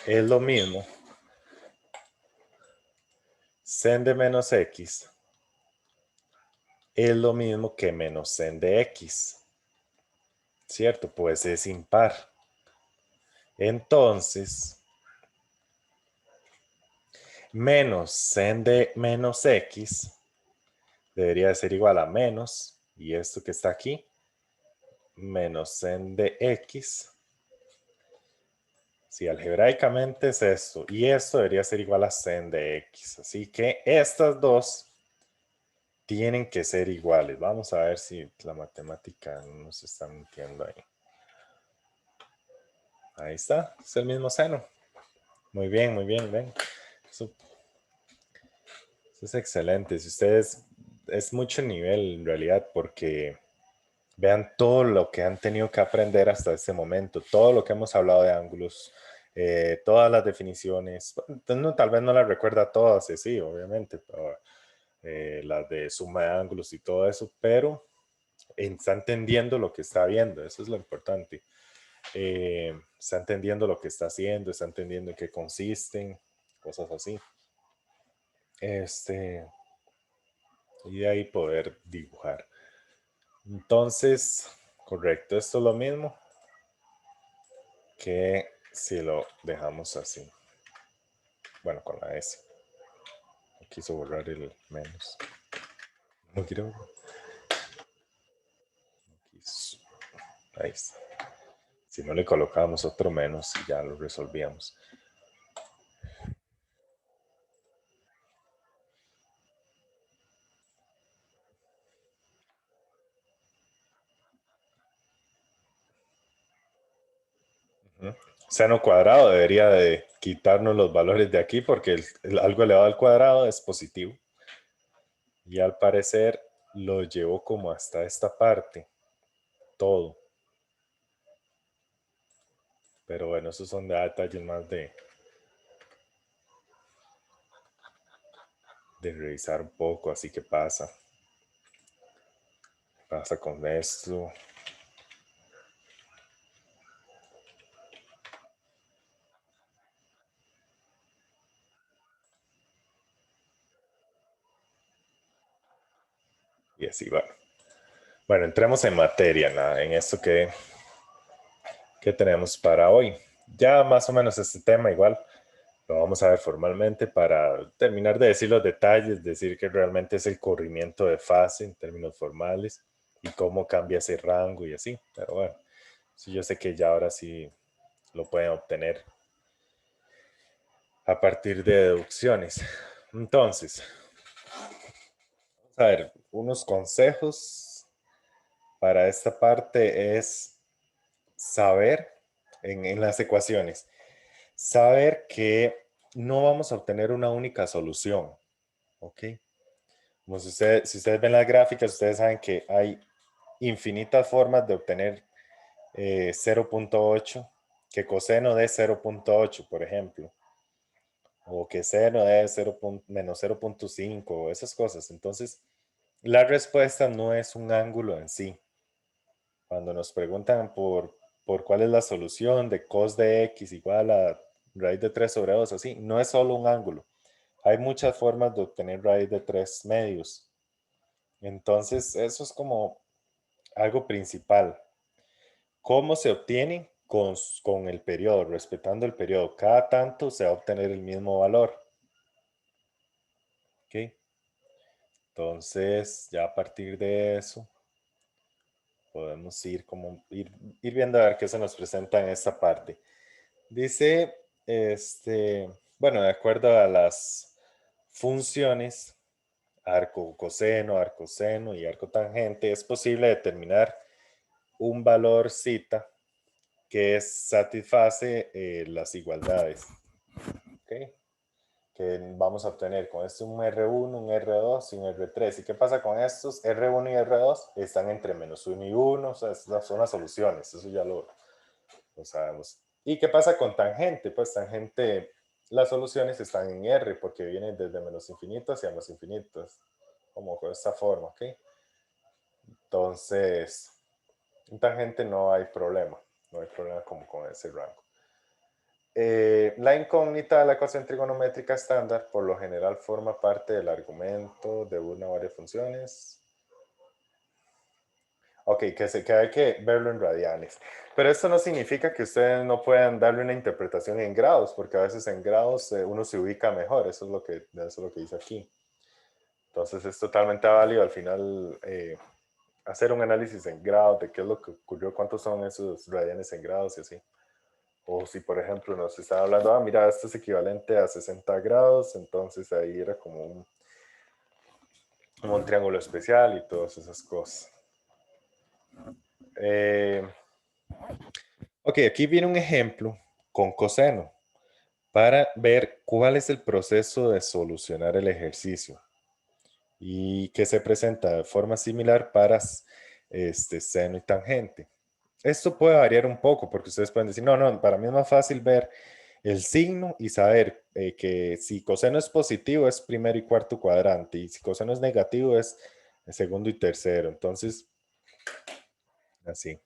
es lo mismo. Sen de menos X es lo mismo que menos sen de X. ¿cierto? Pues es impar. Entonces, menos sen de menos x debería de ser igual a menos, y esto que está aquí, menos sen de x. Sí, algebraicamente es esto, y esto debería ser igual a sen de x. Así que estas dos tienen que ser iguales. Vamos a ver si la matemática nos está mintiendo ahí. Ahí está, es el mismo seno. Muy bien, muy bien, ven. Eso es excelente. Si ustedes, es mucho nivel en realidad porque vean todo lo que han tenido que aprender hasta este momento, todo lo que hemos hablado de ángulos, todas las definiciones. No, tal vez no las recuerda todas, sí, obviamente, pero, las de suma de ángulos y todo eso, pero está entendiendo lo que está viendo, eso es lo importante. Está entendiendo lo que está haciendo, está entendiendo en qué consisten, cosas así. Y de ahí poder dibujar. Entonces, correcto, esto es lo mismo que si lo dejamos así. Bueno, con la S. No quiso borrar el menos. No quiero. No quiso. Ahí está. Si no le colocábamos otro menos y ya lo resolvíamos. Seno cuadrado debería de quitarnos los valores de aquí porque algo elevado al cuadrado es positivo. Y al parecer lo llevó como hasta esta parte. Todo. Pero bueno, esos son detalles más de revisar un poco. Así que pasa. Pasa con esto. Y así va. Bueno, entremos en materia, nada, en esto que tenemos para hoy. Ya más o menos este tema igual lo vamos a ver formalmente para terminar de decir los detalles, decir que realmente es el corrimiento de fase en términos formales y cómo cambia ese rango y así. Pero bueno, sí, yo sé que ya ahora sí lo pueden obtener a partir de deducciones. Entonces, vamos a ver, unos consejos para esta parte es saber en las ecuaciones, saber que no vamos a obtener una única solución, ¿ok? Como si ustedes ven las gráficas, ustedes saben que hay infinitas formas de obtener 0.8, que coseno de 0.8, por ejemplo, o que seno de 0, menos 0.5, esas cosas. Entonces, la respuesta no es un ángulo en sí. Cuando nos preguntan por cuál es la solución de cos de x igual a raíz de 3 sobre 2, así, no es solo un ángulo. Hay muchas formas de obtener raíz de 3 medios. Entonces, eso es como algo principal. ¿Cómo se obtiene? Con el periodo, respetando el periodo. Cada tanto se va a obtener el mismo valor. ¿Ok? Entonces, ya a partir de eso, podemos ir viendo a ver qué se nos presenta en esta parte. Dice, bueno, de acuerdo a las funciones, arco seno y arco tangente, es posible determinar un valor zeta que satisface las igualdades. ¿Okay? Que vamos a obtener con esto un R1, un R2 y un R3. ¿Y qué pasa con estos? R1 y R2 están entre menos 1 y 1, o sea, son las soluciones, eso ya lo sabemos. ¿Y qué pasa con tangente? Pues tangente, las soluciones están en R porque vienen desde menos infinito hacia más infinitos, como con esta forma, ¿ok? Entonces, en tangente no hay problema como con ese rango. La incógnita de la ecuación trigonométrica estándar por lo general forma parte del argumento de una o varias funciones. Ok, que hay que verlo en radianes. Pero esto no significa que ustedes no puedan darle una interpretación en grados, porque a veces en grados uno se ubica mejor, eso es lo que dice aquí. Entonces es totalmente válido al final hacer un análisis en grados de qué es lo que ocurrió, cuántos son esos radianes en grados y así. O si, por ejemplo, nos están hablando, mira, esto es equivalente a 60 grados, entonces ahí era como un triángulo especial y todas esas cosas. Ok, aquí viene un ejemplo con coseno para ver cuál es el proceso de solucionar el ejercicio y que se presenta de forma similar para seno y tangente. Esto puede variar un poco porque ustedes pueden decir, no, no, para mí es más fácil ver el signo y saber que si coseno es positivo es primero y cuarto cuadrante y si coseno es negativo es el segundo y tercero. Entonces, así.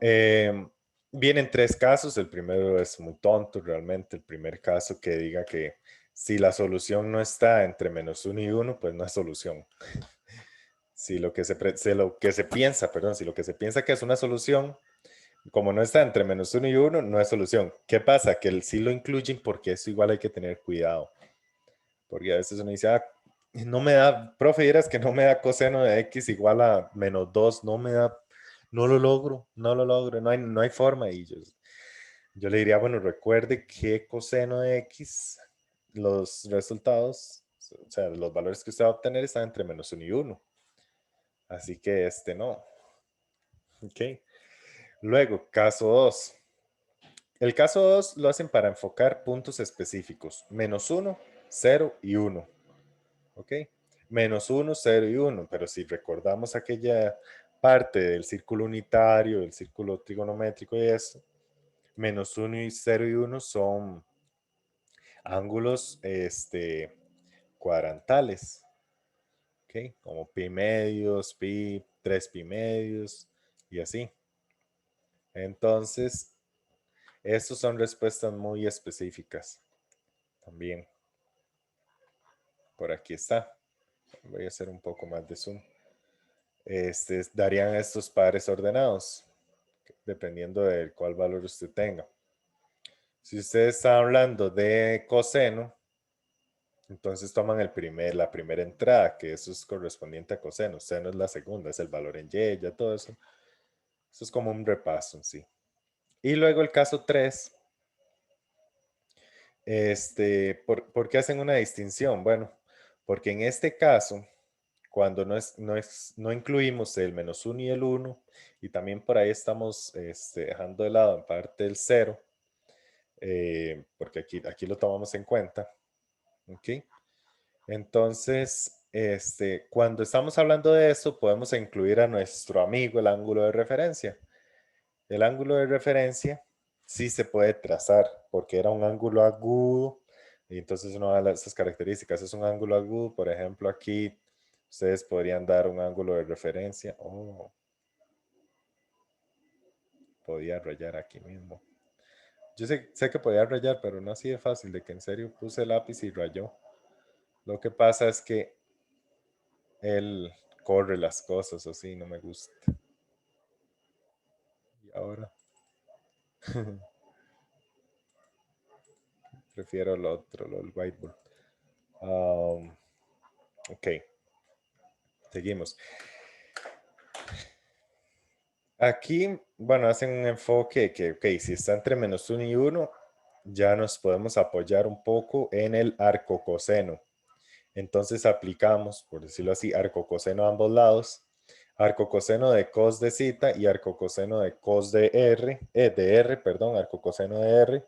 Eh, Vienen tres casos. El primero es muy tonto realmente. El primer caso que diga que si la solución no está entre -1 y 1, pues no es solución. Si lo que lo que se piensa, perdón, si lo que se piensa que es una solución, como no está entre -1 y 1, no es solución. ¿Qué pasa? Que sí lo incluyen porque eso igual hay que tener cuidado. Porque a veces uno dice, no me da, profe, dirás que no me da coseno de x igual a -2, no me da, no lo logro, no hay forma. Y yo le diría, bueno, recuerde que coseno de x, los resultados, o sea, los valores que usted va a obtener están entre -1 y 1. Así que no. Ok. Luego, caso 2. El caso 2 lo hacen para enfocar puntos específicos. -1, 0 y 1. ¿Ok? -1, 0 y 1. Pero si recordamos aquella parte del círculo unitario, del círculo trigonométrico y eso, -1 y 0 y 1 son ángulos cuadrantales. ¿Ok? Como pi medios, pi, 3 pi medios y así. Entonces, estas son respuestas muy específicas también. Por aquí está. Voy a hacer un poco más de zoom. Darían estos pares ordenados, dependiendo de cuál valor usted tenga. Si usted está hablando de coseno, entonces toman la primera entrada, que eso es correspondiente a coseno. Seno es la segunda, es el valor en y, ya todo eso. Eso es como un repaso en sí. Y luego el caso 3, ¿por qué hacen una distinción? Bueno, porque en este caso, cuando no incluimos el -1 y el 1, y también por ahí estamos dejando de lado en parte el 0, porque aquí lo tomamos en cuenta, ¿ok? Entonces, cuando estamos hablando de eso, podemos incluir a nuestro amigo el ángulo de referencia. El ángulo de referencia sí se puede trazar porque era un ángulo agudo y entonces uno da esas características. Es un ángulo agudo, por ejemplo, aquí ustedes podrían dar un ángulo de referencia. Oh, podía rayar aquí mismo. Yo sé que podía rayar, pero no así de fácil, de que en serio puse el lápiz y rayó. Lo que pasa es que él corre las cosas así, no me gusta. Y ahora prefiero lo otro, el whiteboard. Ok, seguimos. Aquí, bueno, hacen un enfoque que, ok, si está entre -1 y 1, ya nos podemos apoyar un poco en el arco coseno. Entonces aplicamos, por decirlo así, arco coseno a ambos lados, arco coseno de cos de zeta y arco coseno de cos de R, perdón, arco coseno de R.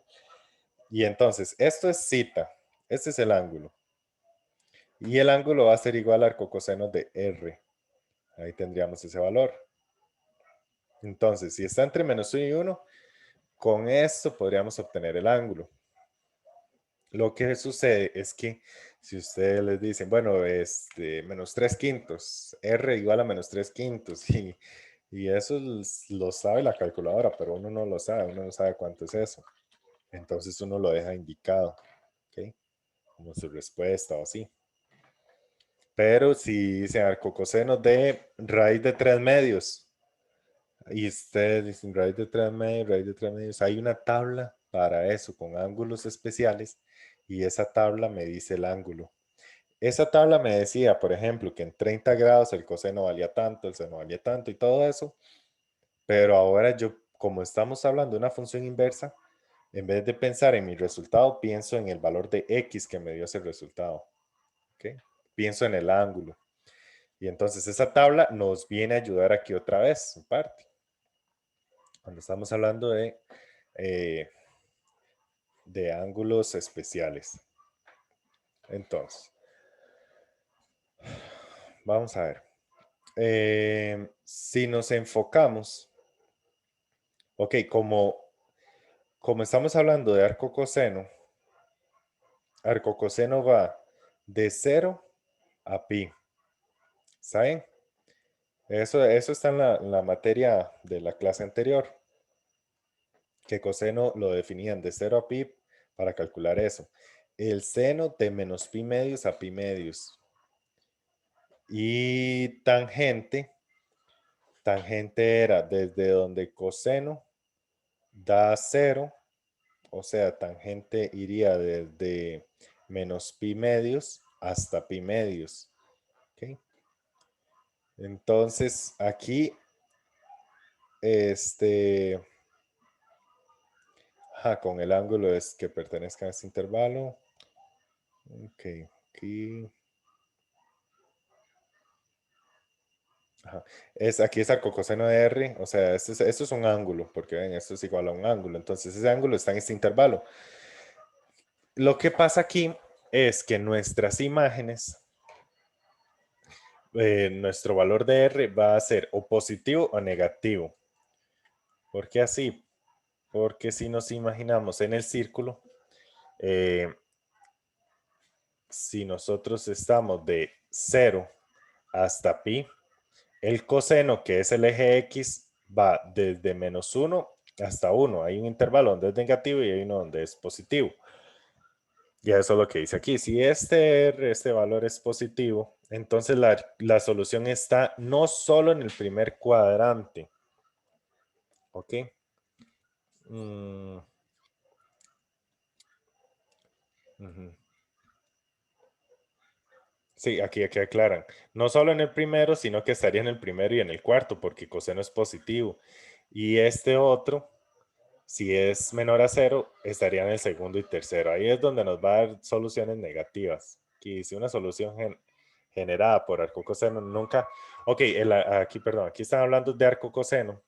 Y entonces, esto es zeta, este es el ángulo. Y el ángulo va a ser igual al arco coseno de R. Ahí tendríamos ese valor. Entonces, si está entre -1 y 1, con esto podríamos obtener el ángulo. Lo que sucede es que si ustedes les dicen, bueno, -3/5, R igual a -3/5, y eso lo sabe la calculadora, pero uno no lo sabe, uno no sabe cuánto es eso. Entonces uno lo deja indicado, ¿ok? Como su respuesta o así. Pero si dicen arcocoseno de raíz de 3 medios, Y ustedes dicen raíz de 3 medios, raíz de 3 medios. Hay una tabla para eso con ángulos especiales y esa tabla me dice el ángulo. Esa tabla me decía, por ejemplo, que en 30 grados el coseno valía tanto, el seno valía tanto y todo eso. Pero ahora yo, como estamos hablando de una función inversa, en vez de pensar en mi resultado, pienso en el valor de x que me dio ese resultado. ¿Ok? Pienso en el ángulo. Y entonces esa tabla nos viene a ayudar aquí otra vez, en parte. Cuando estamos hablando de ángulos especiales. Entonces, vamos a ver. Si nos enfocamos, ok, como estamos hablando de arco coseno va de 0 a pi. ¿Saben? Eso está en la materia de la clase anterior, que coseno lo definían de 0 a pi para calcular eso. El seno de menos pi medios a pi medios. Y tangente era desde donde coseno da 0, o sea, tangente iría desde menos pi medios hasta pi medios. ¿Ok? Entonces, aquí, con el ángulo es que pertenezca a este intervalo. Ok, aquí. Aquí es arcocoseno de R, o sea, esto es un ángulo, porque ven, esto es igual a un ángulo. Entonces, ese ángulo está en este intervalo. Lo que pasa aquí es que nuestras imágenes, nuestro valor de R va a ser o positivo o negativo. ¿Por qué así? Porque si nos imaginamos en el círculo, eh, si nosotros estamos de 0 hasta pi, el coseno, que es el eje X, va desde menos 1 hasta 1. Hay un intervalo donde es negativo y hay uno donde es positivo. Y eso es lo que dice aquí. Si este R, este valor es positivo, entonces la solución está no solo en el primer cuadrante. ¿Ok? Mm, ujú. Sí, aquí aclaran. No solo en el primero, sino que estaría en el primero y en el cuarto, porque coseno es positivo. Y este otro, si es menor a 0, estaría en el segundo y tercero. Ahí es donde nos va a dar soluciones negativas. Aquí dice una solución generada por arco coseno nunca. Ok, aquí, perdón, aquí están hablando de arco coseno.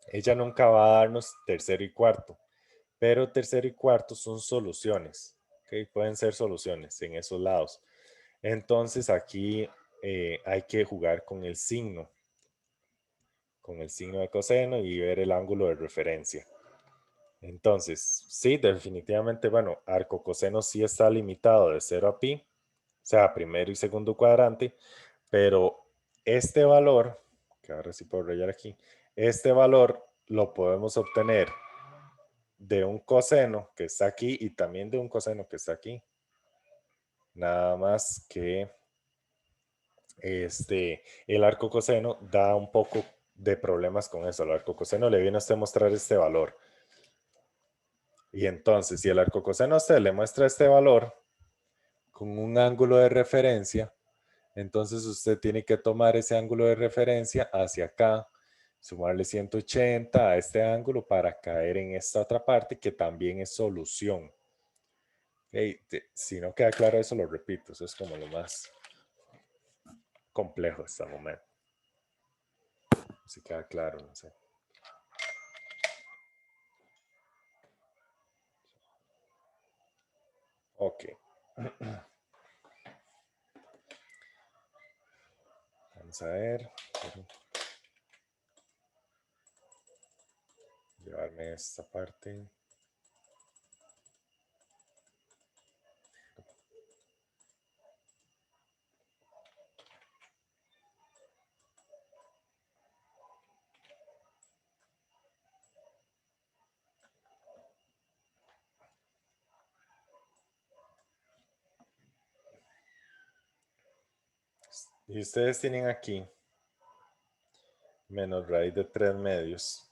Ella nunca va a darnos tercero y cuarto, pero tercero y cuarto son soluciones. Ok, pueden ser soluciones en esos lados. Entonces aquí hay que jugar con el signo de coseno y ver el ángulo de referencia. Entonces, sí, definitivamente, bueno, arco coseno sí está limitado de 0 a pi, o sea, primero y segundo cuadrante, pero este valor, que ahora sí puedo rayar aquí, este valor lo podemos obtener de un coseno que está aquí y también de un coseno que está aquí. Nada más que el arco coseno da un poco de problemas con eso. El arco coseno le viene a usted mostrar este valor. Y entonces, si el arco coseno a usted le muestra este valor con un ángulo de referencia, entonces usted tiene que tomar ese ángulo de referencia hacia acá, sumarle 180 a este ángulo para caer en esta otra parte que también es solución. Hey, si no queda claro eso, lo repito. Eso es como lo más complejo hasta el momento. Si queda claro, no sé. Ok. Vamos a ver. Llevarme esta parte. Y ustedes tienen aquí menos raíz de 3 medios.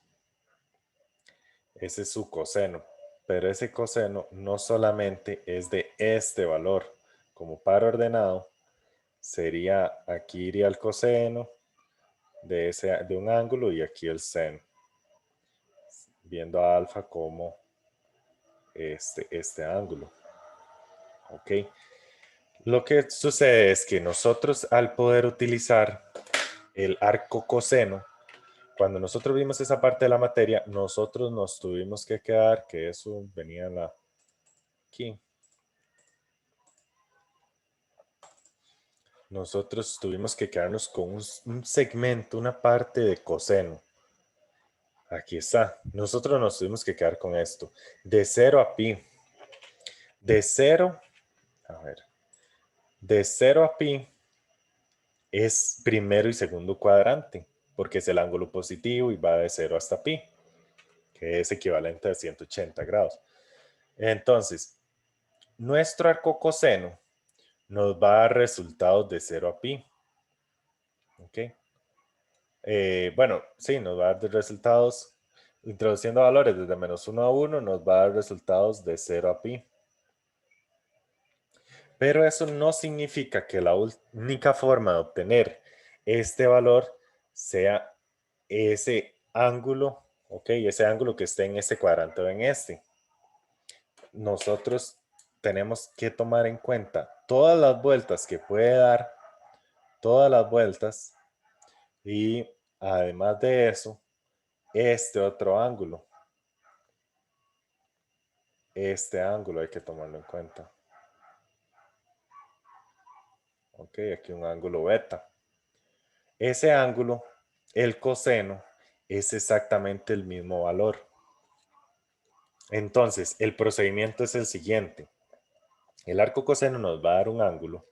Ese es su coseno. Pero ese coseno no solamente es de este valor. Como par ordenado, sería, aquí iría el coseno de un ángulo y aquí el seno. Viendo a alfa como este ángulo. ¿Ok? Lo que sucede es que nosotros al poder utilizar el arco coseno, cuando nosotros vimos esa parte de la materia, nosotros nos tuvimos que quedar, que eso venía aquí. Nosotros tuvimos que quedarnos con un segmento, una parte de coseno. Aquí está. Nosotros nos tuvimos que quedar con esto. De 0 a pi. De 0, a ver. De 0 a pi es primero y segundo cuadrante, porque es el ángulo positivo y va de 0 hasta pi, que es equivalente a 180 grados. Entonces, nuestro arco coseno nos va a dar resultados de 0 a pi. ¿Ok? Bueno, sí, nos va a dar resultados, introduciendo valores desde menos 1 a 1, nos va a dar resultados de 0 a pi. Pero eso no significa que la única forma de obtener este valor sea ese ángulo, ¿ok? Ese ángulo que esté en este cuadrante o en este. Nosotros tenemos que tomar en cuenta todas las vueltas que puede dar, todas las vueltas, y además de eso, este otro ángulo. Este ángulo hay que tomarlo en cuenta. Ok, aquí un ángulo beta. Ese ángulo, el coseno, es exactamente el mismo valor. Entonces, el procedimiento es el siguiente. El arco coseno nos va a dar un ángulo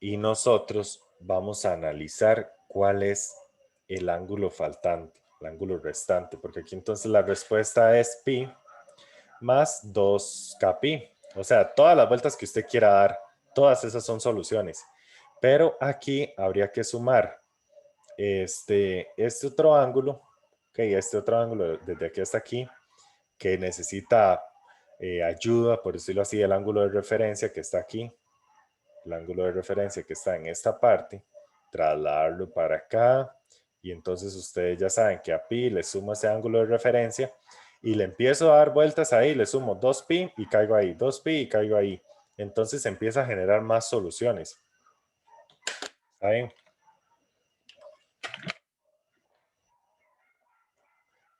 y nosotros vamos a analizar cuál es el ángulo faltante, el ángulo restante, porque aquí entonces la respuesta es pi más 2k pi. O sea, todas las vueltas que usted quiera dar, todas esas son soluciones. Pero aquí habría que sumar este otro ángulo, ok, este otro ángulo desde aquí hasta aquí, que necesita ayuda, por decirlo así, el ángulo de referencia que está aquí, el ángulo de referencia que está en esta parte, trasladarlo para acá, y entonces ustedes ya saben que a pi le sumo ese ángulo de referencia, y le empiezo a dar vueltas ahí, le sumo 2pi y caigo ahí, 2pi y caigo ahí. Entonces empieza a generar más soluciones. ¿Saben?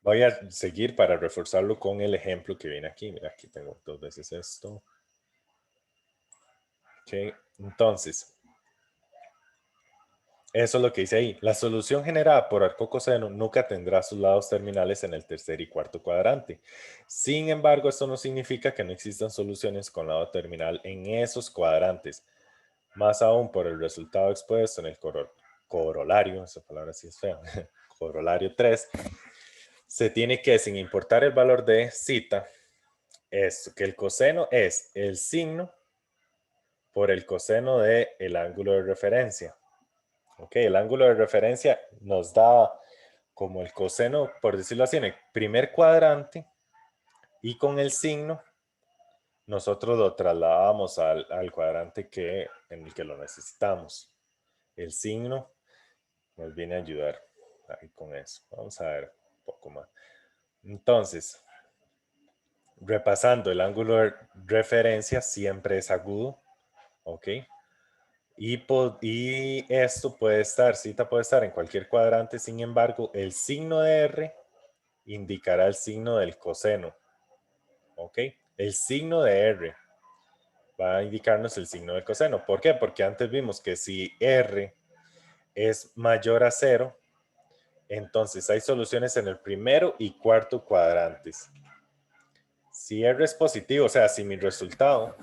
Voy a seguir para reforzarlo con el ejemplo que viene aquí. Mira, aquí tengo 2 veces esto. Ok, entonces, eso es lo que dice ahí. La solución generada por arco coseno nunca tendrá sus lados terminales en el tercer y cuarto cuadrante. Sin embargo, esto no significa que no existan soluciones con lado terminal en esos cuadrantes. Más aún por el resultado expuesto en el corolario, esa palabra sí es fea, corolario 3, se tiene que, sin importar el valor de zeta, es que el coseno es el signo por el coseno del ángulo de referencia. Ok, el ángulo de referencia nos da como el coseno, por decirlo así, en el primer cuadrante, y con el signo nosotros lo trasladamos al cuadrante en el que lo necesitamos. El signo nos viene a ayudar ahí con eso. Vamos a ver un poco más. Entonces, repasando, el ángulo de referencia siempre es agudo, ¿ok? Y esto puede estar, cita puede estar en cualquier cuadrante, sin embargo, el signo de R indicará el signo del coseno, ¿ok? El signo de R va a indicarnos el signo del coseno. ¿Por qué? Porque antes vimos que si R es mayor a 0, entonces hay soluciones en el primero y cuarto cuadrantes. Si R es positivo, o sea, si mi resultado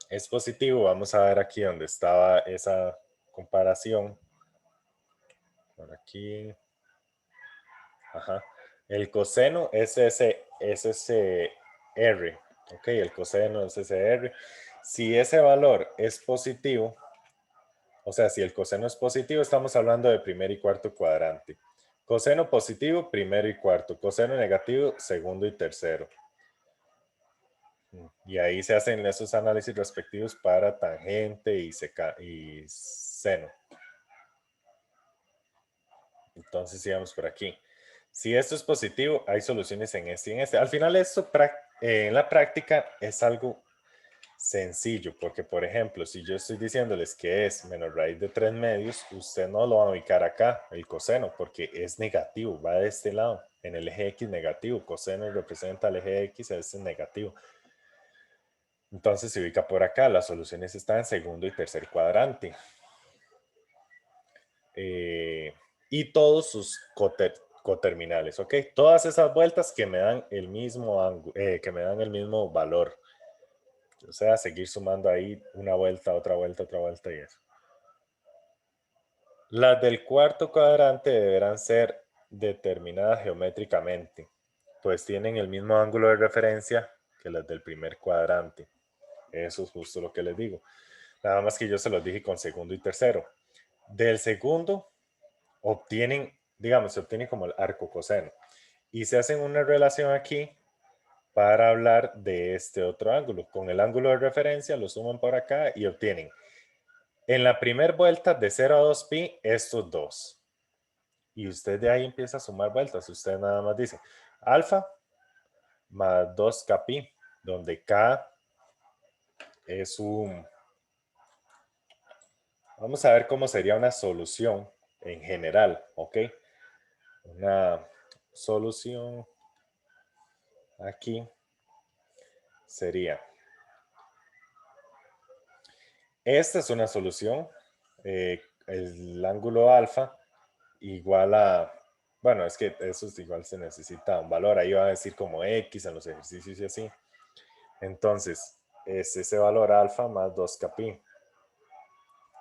es positivo, vamos a ver aquí donde estaba esa comparación. Por aquí. Ajá. El coseno es ese R. Ok, el coseno es ese R. Si ese valor es positivo, O sea, si el coseno es positivo, estamos hablando de primer y cuarto cuadrante. Coseno positivo, primero y cuarto. Coseno negativo, segundo y tercero. Y ahí se hacen esos análisis respectivos para tangente y seno. Entonces, sigamos por aquí. Si esto es positivo, hay soluciones en este y en este. Al final, esto en la práctica es algo sencillo, porque por ejemplo, si yo estoy diciéndoles que es menos raíz de 3 medios, usted no lo va a ubicar acá, el coseno, porque es negativo, va de este lado, en el eje X negativo, coseno representa el eje X, este es negativo. Entonces se ubica por acá, las soluciones están en segundo y tercer cuadrante. Y todos sus coterminales, ¿ok? Todas esas vueltas que me dan el mismo ángulo, que me dan el mismo valor. O sea, seguir sumando ahí una vuelta, otra vuelta, otra vuelta y eso. Las del cuarto cuadrante deberán ser determinadas geométricamente, pues tienen el mismo ángulo de referencia que las del primer cuadrante. Eso es justo lo que les digo. Nada más que yo se los dije con segundo y tercero. Del segundo obtienen, digamos, se obtiene como el arco coseno. Y se hacen una relación aquí para hablar de este otro ángulo. Con el ángulo de referencia lo suman por acá y obtienen en la primera vuelta de 0 a 2pi estos dos. Y usted de ahí empieza a sumar vueltas. Usted nada más dice alfa más 2kpi, donde k es un... Vamos a ver cómo sería una solución en general, ¿ok? Una solución aquí sería... Esta es una solución. El ángulo alfa igual a... Bueno, es que eso es igual, se necesita un valor. Ahí va a decir como X en los ejercicios y así. Entonces, es ese valor alfa más 2kpi.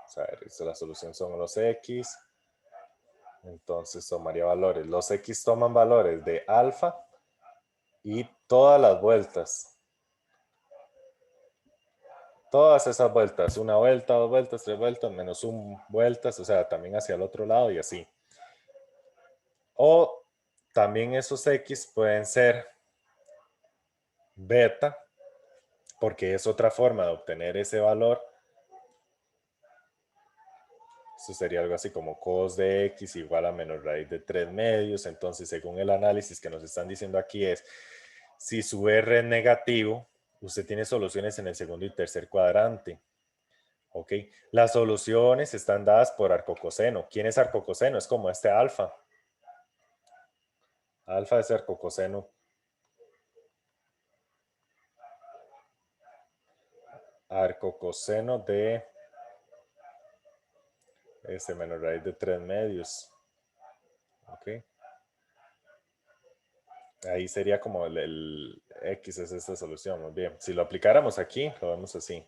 O sea, la solución son los X. Entonces tomaría valores. Los X toman valores de alfa y todas las vueltas. Todas esas vueltas. Una vuelta, dos vueltas, tres vueltas, menos un vueltas. O sea, también hacia el otro lado y así. O también esos X pueden ser beta, porque es otra forma de obtener ese valor. Eso sería algo así como cos de x igual a menos raíz de 3 medios. Entonces, según el análisis que nos están diciendo aquí es, si su R es negativo, usted tiene soluciones en el segundo y tercer cuadrante. ¿Ok? Las soluciones están dadas por arcocoseno. ¿Quién es arcocoseno? Es como este alfa. Alfa es arcocoseno. Arcocoseno de menos raíz de 3 medios. ¿Ok? Ahí sería como el X es esta solución. Muy bien. Si lo aplicáramos aquí, lo vemos así.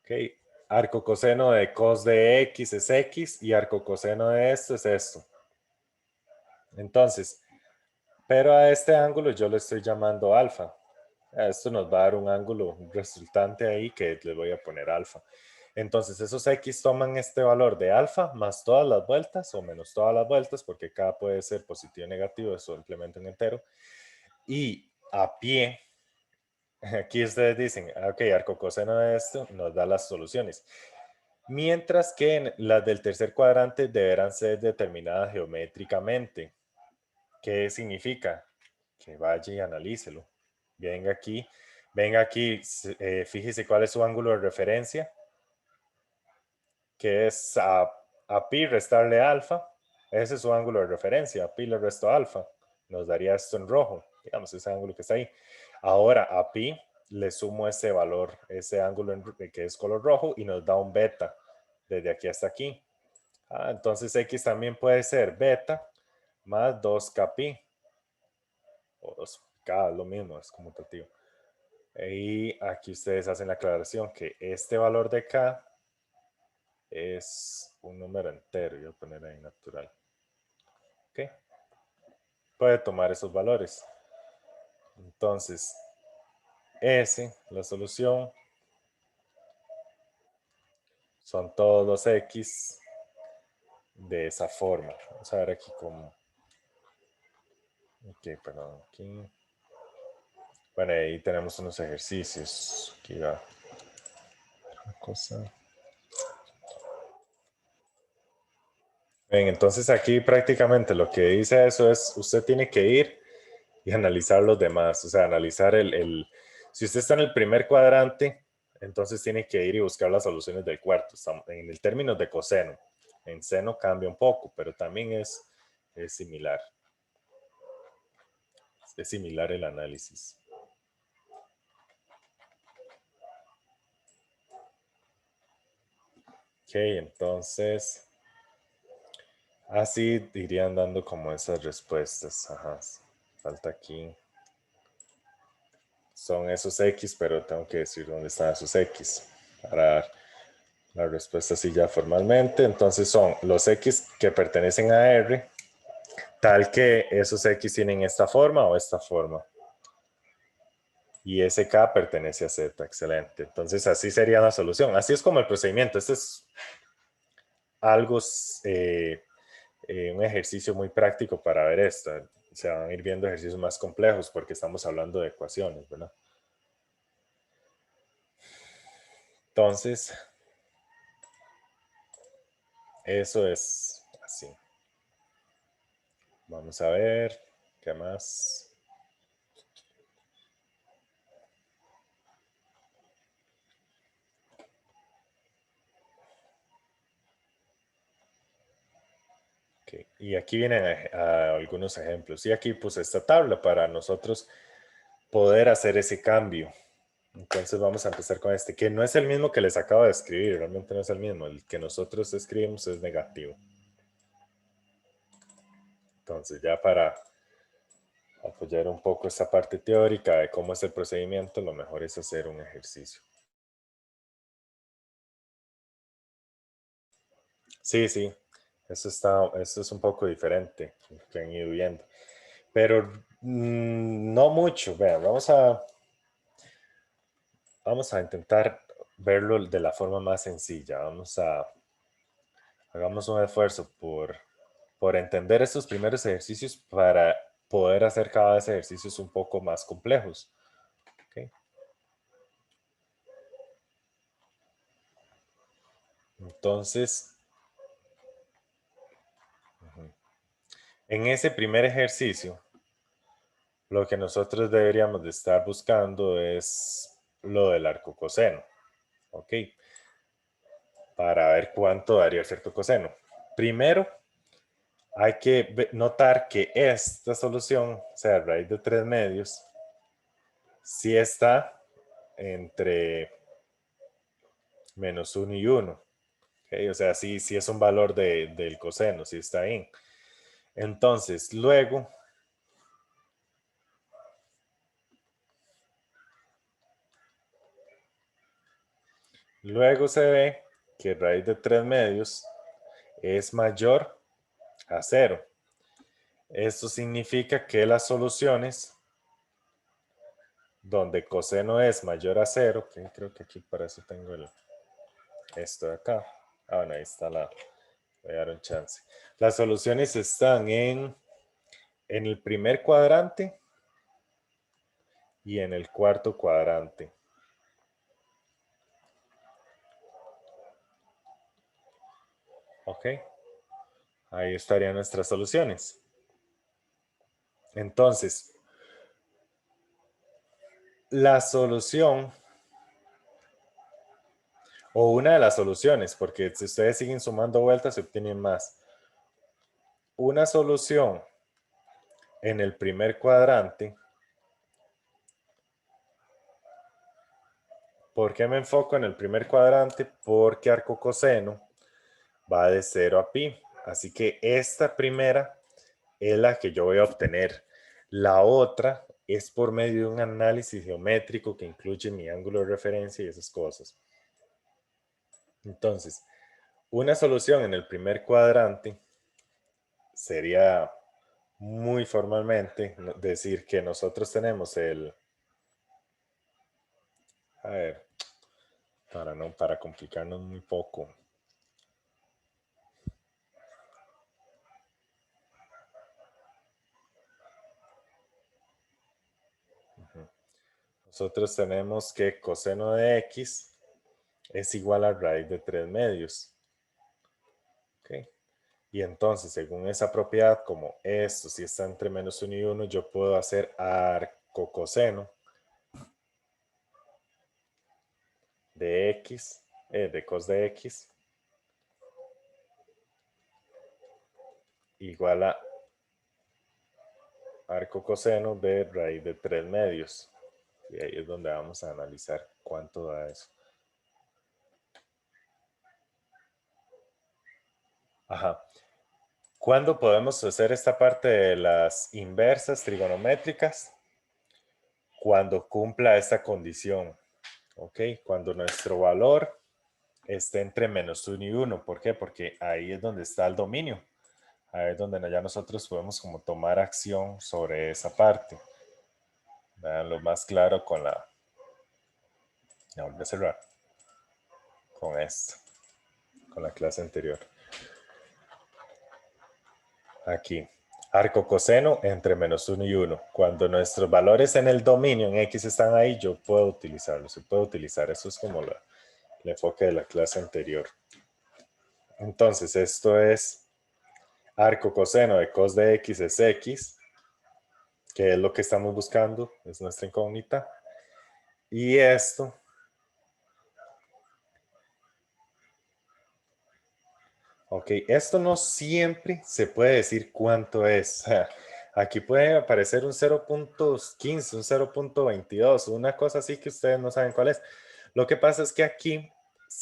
Ok. Arcocoseno de cos de X es X y arcocoseno de esto es esto. Entonces, pero a este ángulo yo le estoy llamando alfa. Esto nos va a dar un ángulo resultante ahí que le voy a poner alfa. Entonces, esos X toman este valor de alfa más todas las vueltas o menos todas las vueltas, porque cada puede ser positivo o negativo, es simplemente un entero. Y a pie, aquí ustedes dicen, ok, arcocoseno de esto nos da las soluciones. Mientras que las del tercer cuadrante deberán ser determinadas geométricamente. ¿Qué significa? Que vaya y analícelo. Venga aquí, fíjese cuál es su ángulo de referencia, que es a pi restarle alfa. Ese es su ángulo de referencia, a pi le resto alfa. Nos daría esto en rojo, digamos, ese ángulo que está ahí. Ahora a pi le sumo ese valor, ese ángulo que es color rojo y nos da un beta desde aquí hasta aquí. Entonces X también puede ser beta más 2kpi. O 2k, lo mismo, es conmutativo. Y aquí ustedes hacen la aclaración que este valor de k es un número entero. Voy a poner ahí natural. ¿Ok? Puede tomar esos valores. Entonces, S, la solución, son todos los X de esa forma. Vamos a ver aquí cómo. Ok, perdón, aquí. Bueno, ahí tenemos unos ejercicios. Aquí va una cosa. Bien, entonces aquí prácticamente lo que dice eso es, usted tiene que ir y analizar los demás, o sea, analizar si usted está en el primer cuadrante, entonces tiene que ir y buscar las soluciones del cuarto. Estamos en el término de coseno. En seno cambia un poco, pero también es similar. Es similar el análisis. Ok, entonces, así irían dando como esas respuestas. Ajá, falta aquí. Son esos X, pero tengo que decir dónde están esos X para dar la respuesta así ya formalmente. Entonces son los X que pertenecen a R, tal que esos X tienen esta forma o esta forma. Y ese K pertenece a Z, excelente. Entonces así sería la solución. Así es como el procedimiento. Este es algo, un ejercicio muy práctico para ver esto. Se van a ir viendo ejercicios más complejos porque estamos hablando de ecuaciones, ¿verdad? Entonces, eso es así. Vamos a ver, ¿qué más? Okay. Y aquí vienen algunos ejemplos. Y aquí puse esta tabla para nosotros poder hacer ese cambio. Entonces vamos a empezar con este, que no es el mismo que les acabo de escribir, realmente no es el mismo. El que nosotros escribimos es negativo. Entonces ya para apoyar un poco esta parte teórica de cómo es el procedimiento, lo mejor es hacer un ejercicio. Sí, sí, eso es un poco diferente que han ido viendo. Pero no mucho. Vean, vamos a intentar verlo de la forma más sencilla. Hagamos un esfuerzo por entender estos primeros ejercicios para poder hacer cada vez ejercicios un poco más complejos. ¿Okay? Entonces, en ese primer ejercicio, lo que nosotros deberíamos de estar buscando es lo del arco coseno. ¿Ok? Para ver cuánto daría cierto coseno. Primero, hay que notar que esta solución, o sea, raíz de 3 medios, sí está entre -1 y 1. ¿Okay? O sea, sí es un valor del coseno, sí está ahí. Entonces, luego se ve que raíz de 3 medios es mayor a 0. Esto significa que las soluciones donde coseno es mayor a 0, que creo que aquí para eso tengo esto de acá. Ah, bueno, ahí está voy a dar un chance. Las soluciones están en el primer cuadrante y en el cuarto cuadrante. ¿Ok? Ahí estarían nuestras soluciones. Entonces, la solución o una de las soluciones, porque si ustedes siguen sumando vueltas se obtienen más. Una solución en el primer cuadrante. ¿Por qué me enfoco en el primer cuadrante? Porque arco coseno va de 0 a pi. Así que esta primera es la que yo voy a obtener. La otra es por medio de un análisis geométrico que incluye mi ángulo de referencia y esas cosas. Entonces, una solución en el primer cuadrante sería muy formalmente decir que nosotros tenemos a ver, para complicarnos muy poco. Nosotros tenemos que coseno de x es igual a raíz de 3 medios. ¿Okay? Y entonces, según esa propiedad, como esto si está entre menos 1 y 1, yo puedo hacer arcocoseno de x, de cos de x, igual a arcocoseno de raíz de 3 medios. Y ahí es donde vamos a analizar cuánto da eso. Ajá. ¿Cuándo podemos hacer esta parte de las inversas trigonométricas? Cuando cumpla esta condición. ¿Ok? Cuando nuestro valor esté entre menos 1 y 1. ¿Por qué? Porque ahí es donde está el dominio. Ahí es donde ya nosotros podemos como tomar acción sobre esa parte. Vean lo más claro con la... Ya voy a cerrar. Con esto. Con la clase anterior. Aquí. Arco coseno entre menos 1 y 1. Cuando nuestros valores en el dominio en X están ahí, yo puedo utilizarlo. Se puede utilizar. Eso es como el enfoque de la clase anterior. Entonces, esto es arco coseno de cos de X es X, que es lo que estamos buscando, es nuestra incógnita. Y esto ok, esto no siempre se puede decir cuánto es. Aquí puede aparecer un 0.15, un 0.22, una cosa así que ustedes no saben cuál es. Lo que pasa es que aquí,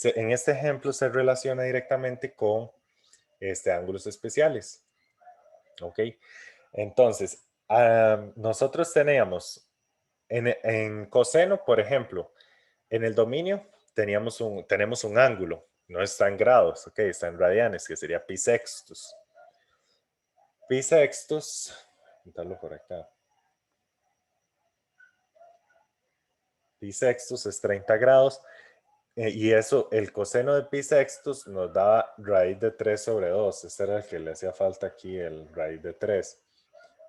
en este ejemplo, se relaciona directamente con ángulos especiales. Ok, entonces, nosotros teníamos en coseno, por ejemplo, en el dominio tenemos un ángulo, no está en grados, ok, está en radianes, que sería pi sextus. Pi sextus, intentarlo por acá. Pi sextus es 30 grados. Y eso, el coseno de pi sextus nos da raíz de 3 sobre 2. Este era el que le hacía falta aquí, el raíz de 3.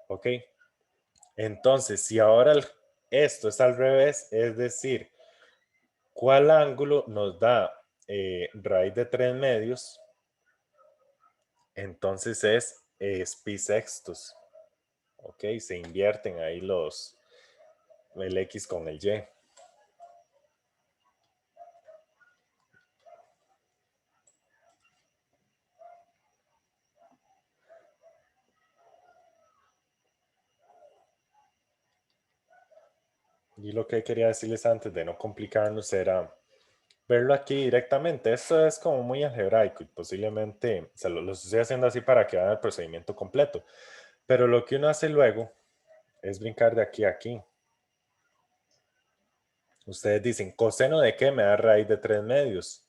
Ok. Entonces, si ahora esto es al revés, es decir, ¿cuál ángulo nos da raíz de 3 medios? Entonces es pi sextus. Ok, se invierten ahí el X con el Y. Y lo que quería decirles antes de no complicarnos era verlo aquí directamente. Esto es como muy algebraico y posiblemente lo estoy haciendo así para que vean el procedimiento completo. Pero lo que uno hace luego es brincar de aquí a aquí. Ustedes dicen, ¿coseno de qué me da raíz de 3 medios?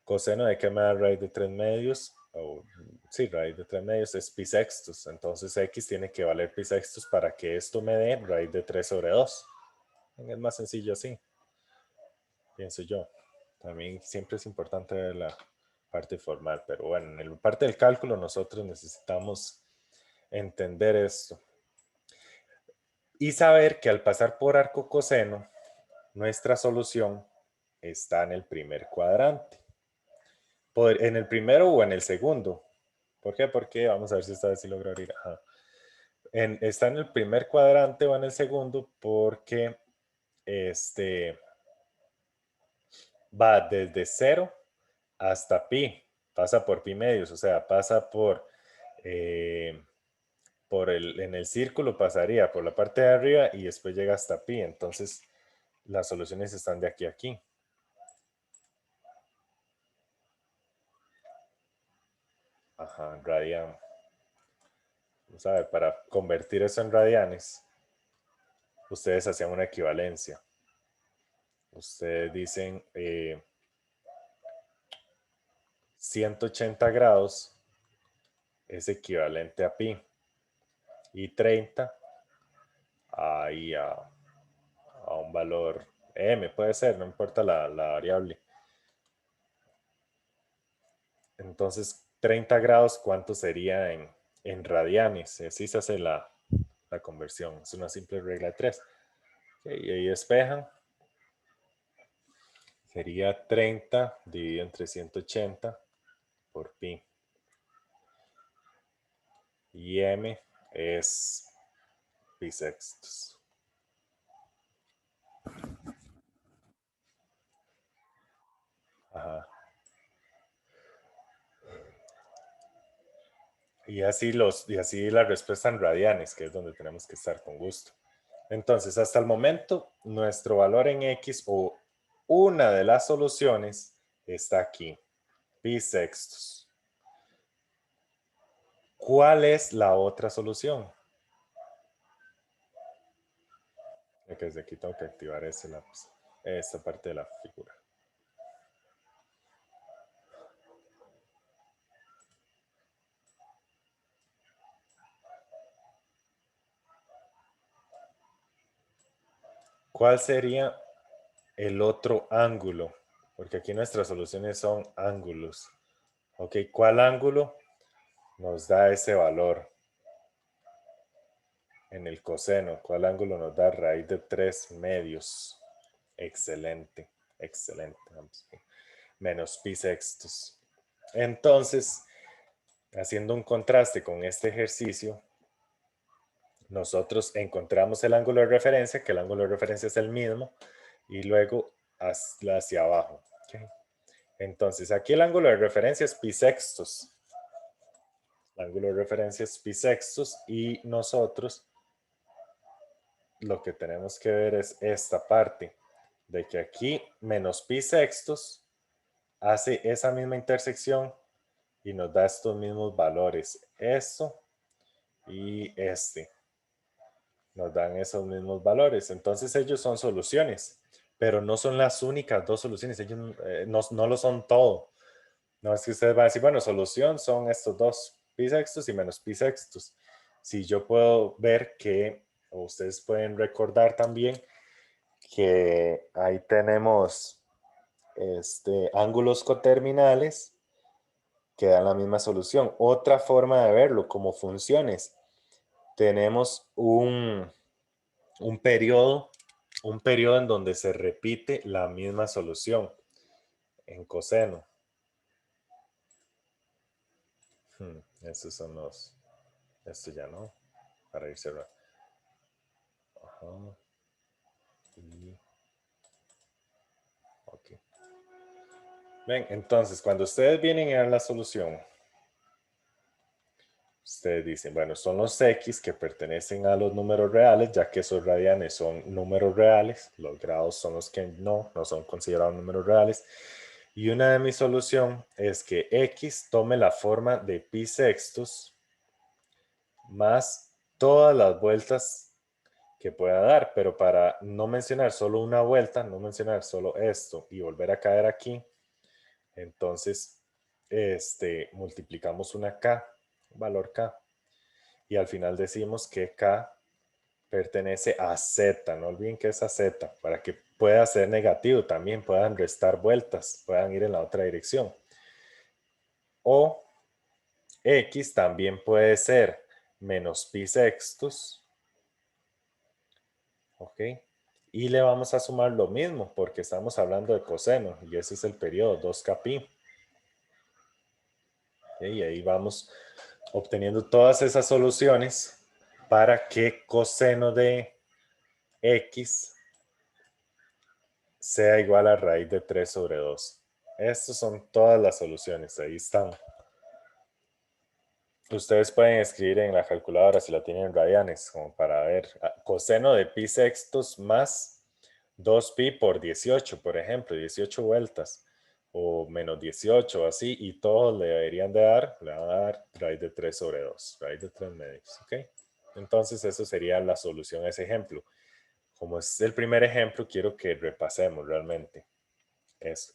¿Coseno de qué me da raíz de 3 medios? Sí, raíz de 3 medios es pi sextus. Entonces X tiene que valer pi sextus para que esto me dé raíz de 3 sobre 2. Es más sencillo así, pienso yo. También siempre es importante ver la parte formal, pero bueno, en la parte del cálculo nosotros necesitamos entender esto y saber que al pasar por arco coseno, nuestra solución está en el primer cuadrante. En el primero o en el segundo. ¿Por qué? Porque vamos a ver si esta vez sí logro abrir. Ajá. Está en el primer cuadrante o en el segundo porque va desde 0 hasta pi, pasa por pi medios, o sea, pasa eh, en el círculo pasaría por la parte de arriba y después llega hasta pi, entonces las soluciones están de aquí a aquí. Ajá, radian. Vamos a ver, para convertir eso en radianes, ustedes hacían una equivalencia. Ustedes dicen 180 grados es equivalente a pi y 30 ahí a un valor m puede ser, no importa la variable. Entonces, 30 grados, ¿cuánto sería en radianes? Así se hace la conversión. Es una simple regla de 3. Okay, y ahí despejan. Sería 30 dividido entre 180 por pi. Y m es pi sextos. Ajá. Y así la respuesta en radianes, que es donde tenemos que estar con gusto. Entonces, hasta el momento, nuestro valor en X o una de las soluciones está aquí, pi sextos. ¿Cuál es la otra solución? Que desde aquí tengo que activar esta parte de la figura. ¿Cuál sería el otro ángulo? Porque aquí nuestras soluciones son ángulos. Ok, ¿cuál ángulo nos da ese valor en el coseno? ¿Cuál ángulo nos da raíz de 3 medios? Excelente, excelente. Menos pi sextos. Entonces, haciendo un contraste con este ejercicio, nosotros encontramos el ángulo de referencia, que el ángulo de referencia es el mismo, y luego hacia abajo. ¿Okay? Entonces, aquí el ángulo de referencia es pi sextos. El ángulo de referencia es pi sextos y nosotros lo que tenemos que ver es esta parte, de que aquí menos pi sextos hace esa misma intersección y nos da estos mismos valores. Esto y este nos dan esos mismos valores. Entonces ellos son soluciones, pero no son las únicas dos soluciones. Ellos no lo son todo. No es que ustedes van a decir, bueno, solución son estos dos, pi sextos y menos pi sextos. Si yo puedo ver que, o ustedes pueden recordar también, que ahí tenemos ángulos coterminales que dan la misma solución. Otra forma de verlo como funciones. Tenemos un periodo en donde se repite la misma solución en coseno. Estos son los... Esto ya no, para ir cerrando. Ajá. Y... Ok. Ven, entonces, cuando ustedes vienen a la solución, ustedes dicen, bueno, son los X que pertenecen a los números reales, ya que esos radianes son números reales, los grados son los que no son considerados números reales. Y una de mis soluciones es que X tome la forma de pi sextos más todas las vueltas que pueda dar, pero para no mencionar solo una vuelta, no mencionar solo esto y volver a caer aquí, entonces multiplicamos una K, un valor K, y al final decimos que K pertenece a Z, no olviden que es a Z, para que pueda ser negativo también, puedan restar vueltas, puedan ir en la otra dirección. O X también puede ser menos pi sextos, ¿ok? Y le vamos a sumar lo mismo, porque estamos hablando de coseno, y ese es el periodo, 2k pi. Y ahí vamos obteniendo todas esas soluciones para que coseno de X sea igual a raíz de 3 sobre 2. Estas son todas las soluciones, ahí están. Ustedes pueden escribir en la calculadora si la tienen en radianes, como para ver coseno de pi sextos más 2pi por 18, por ejemplo, 18 vueltas, o menos 18, así, y todos le deberían de dar, le van a dar raíz de 3 sobre 2, raíz de 3 medios, ¿ok? Entonces, eso sería la solución a ese ejemplo. Como es el primer ejemplo, quiero que repasemos realmente eso.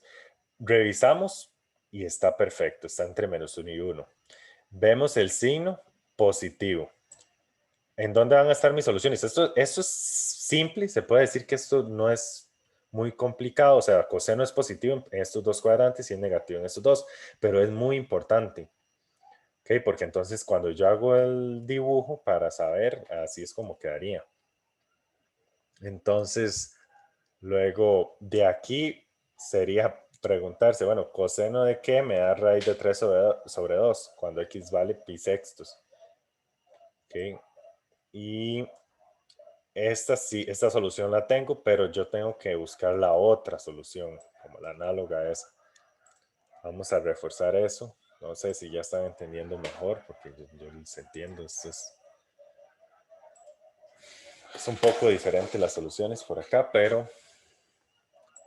Revisamos y está perfecto, está entre menos 1 y 1. Vemos el signo positivo. ¿En dónde van a estar mis soluciones? Esto es simple, se puede decir que esto no es muy complicado. O sea, coseno es positivo en estos dos cuadrantes y es negativo en estos dos, pero es muy importante. ¿Ok? Porque entonces cuando yo hago el dibujo para saber, así es como quedaría. Entonces, luego de aquí sería preguntarse, bueno, coseno de qué me da raíz de 3 sobre 2 cuando x vale pi sextos. ¿Ok? Y esta solución la tengo, pero yo tengo que buscar la otra solución, como la análoga a esa. Vamos a reforzar eso. No sé si ya están entendiendo mejor, porque yo les entiendo. Esto es un poco diferente las soluciones por acá, pero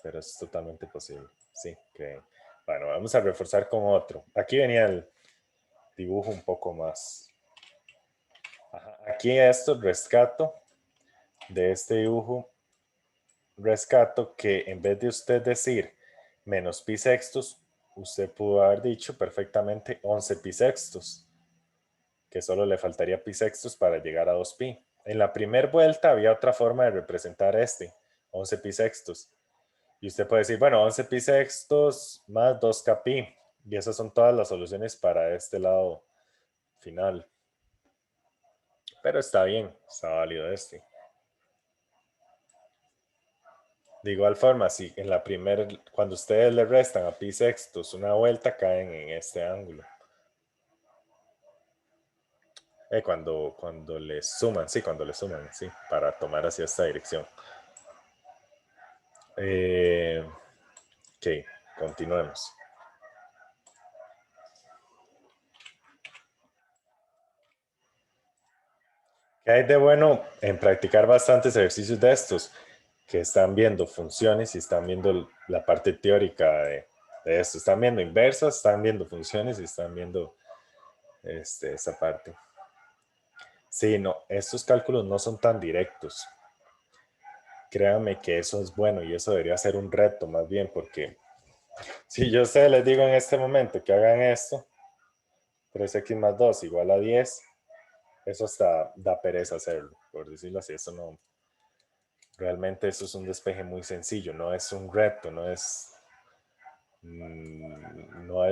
es totalmente posible. Sí, que bueno, vamos a reforzar con otro. Aquí venía el dibujo un poco más. Ajá. Aquí esto rescato de este dibujo. Rescato que en vez de usted decir menos pi sextos, usted pudo haber dicho perfectamente 11 pi sextos, que solo le faltaría pi sextos para llegar a 2pi. En la primera vuelta había otra forma de representar 11 pi sextos. Y usted puede decir, bueno, 11 pi sextos más 2k pi. Y esas son todas las soluciones para este lado final. Pero está bien, está válido este. De igual forma, si en la primera, cuando ustedes le restan a pi sextos una vuelta, caen en este ángulo. Cuando le suman, sí, para tomar hacia esta dirección. Ok, continuemos. ¿Qué hay de bueno en practicar bastantes ejercicios de estos? Que están viendo funciones y están viendo la parte teórica de esto. Están viendo inversas, están viendo funciones y están viendo esa parte. Sí, no, estos cálculos no son tan directos. Créanme que eso es bueno y eso debería ser un reto más bien, porque si yo sé, les digo en este momento que hagan esto, 3x más 2 igual a 10, eso hasta da pereza hacerlo, por decirlo así. Eso no, realmente eso es un despeje muy sencillo, no es un reto, no es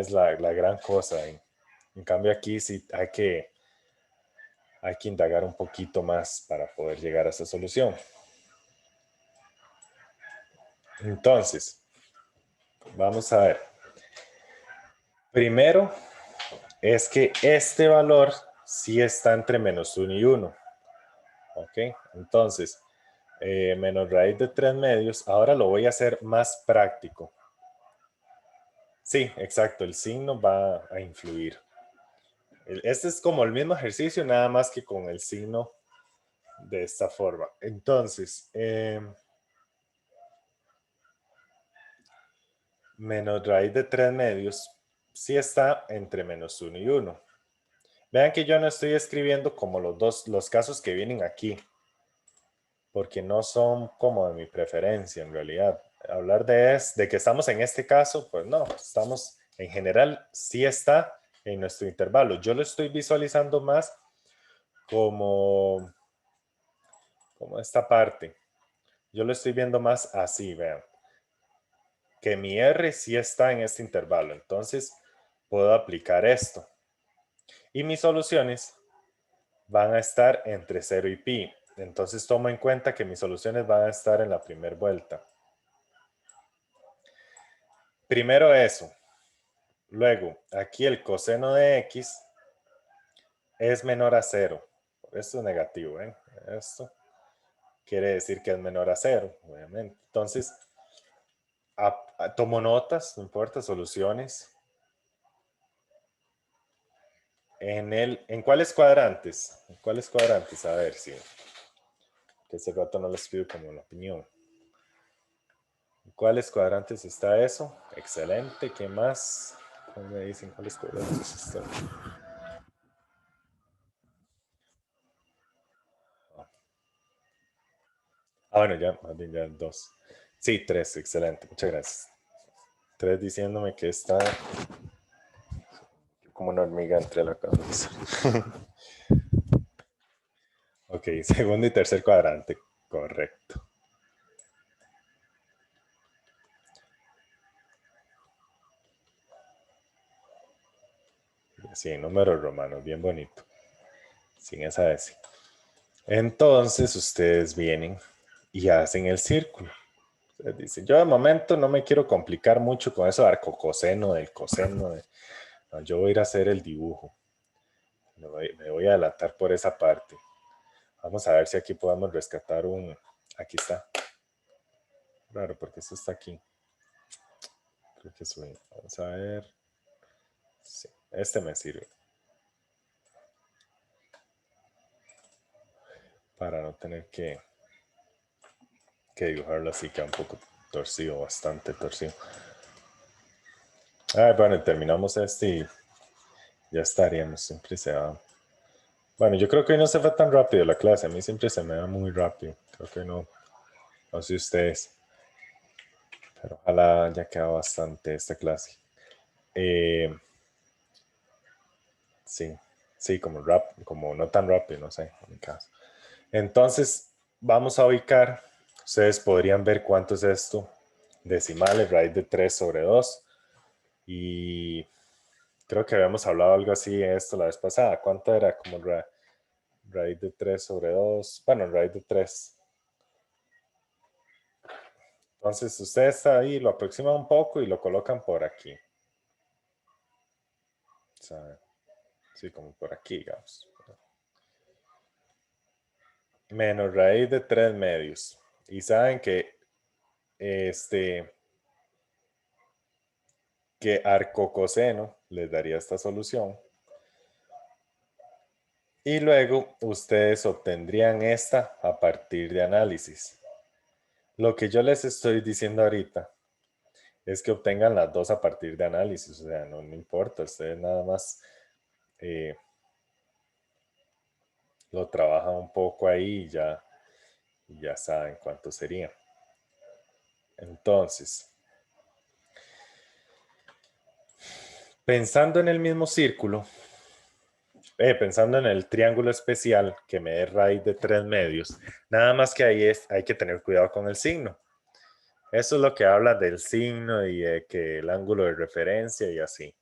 la gran cosa. En cambio aquí sí hay que indagar un poquito más para poder llegar a esa solución. Entonces, vamos a ver. Primero es que este valor sí está entre menos 1 y 1. ¿Ok? Entonces, menos raíz de 3 medios. Ahora lo voy a hacer más práctico. Sí, exacto. El signo va a influir. Este es como el mismo ejercicio, nada más que con el signo de esta forma. Entonces, menos raíz de 3 medios sí está entre menos 1 y 1. Vean que yo no estoy escribiendo como los casos que vienen aquí, porque no son como de mi preferencia en realidad. Hablar de que estamos en este caso, pues no, estamos en general, sí está en nuestro intervalo. Yo lo estoy visualizando más como esta parte. Yo lo estoy viendo más así, vean. Que mi R sí está en este intervalo. Entonces, puedo aplicar esto. Y mis soluciones van a estar entre 0 y pi. Entonces, tomo en cuenta que mis soluciones van a estar en la primera vuelta. Primero eso. Luego, aquí el coseno de x es menor a 0. Esto es negativo, ¿eh? Esto quiere decir que es menor a 0, obviamente. Entonces, tomo notas, no importa, soluciones. ¿En cuáles cuadrantes? ¿En cuáles cuadrantes? A ver si. Que hace rato no les pido como una opinión. ¿En cuáles cuadrantes está eso? Excelente. ¿Qué más? ¿Cómo me dicen cuáles cuadrantes están? Bueno, ya, más bien ya dos. Sí, tres, excelente. Muchas gracias. Tres diciéndome que está como una hormiga entre la cabeza. Ok, segundo y tercer cuadrante. Correcto. Sí, en números romanos, bien bonito. Sin esa S. Entonces ustedes vienen y hacen el círculo. Ustedes dicen, yo de momento no me quiero complicar mucho con eso de arcocoseno, del coseno. No, yo voy a ir a hacer el dibujo. Me voy a adelantar por esa parte. Vamos a ver si aquí podemos rescatar un... Aquí está. Claro, porque esto está aquí. Creo que soy... Vamos a ver. Sí, este me sirve. Para no tener que dibujarlo así, que un poco torcido, bastante torcido. Bueno, terminamos este y ya estaríamos. Siempre se va. Bueno, yo creo que hoy no se fue tan rápido la clase. A mí siempre se me va muy rápido. Creo que no. No sé ustedes. Pero ojalá haya quedado bastante esta clase. Sí, sí, como no tan rápido, no sé, en mi caso. Entonces, vamos a ubicar. Ustedes podrían ver cuánto es esto. Decimales, raíz de 3 sobre 2. Y creo que habíamos hablado algo así de esto la vez pasada. ¿Cuánto era? Como raíz de 3 sobre 2. Bueno, raíz de 3. Entonces, ustedes ahí lo aproximan un poco y lo colocan por aquí. O sea, sí, como por aquí, digamos. Menos raíz de 3 medios. Y saben que que arcocoseno les daría esta solución. Y luego ustedes obtendrían esta a partir de análisis. Lo que yo les estoy diciendo ahorita es que obtengan las dos a partir de análisis. O sea, no importa, ustedes nada más lo trabajan un poco ahí y ya saben cuánto sería. Entonces, pensando en el mismo círculo, pensando en el triángulo especial que me dé raíz de 3 medios, nada más que ahí hay que tener cuidado con el signo. Eso es lo que habla del signo y de que el ángulo de referencia y así.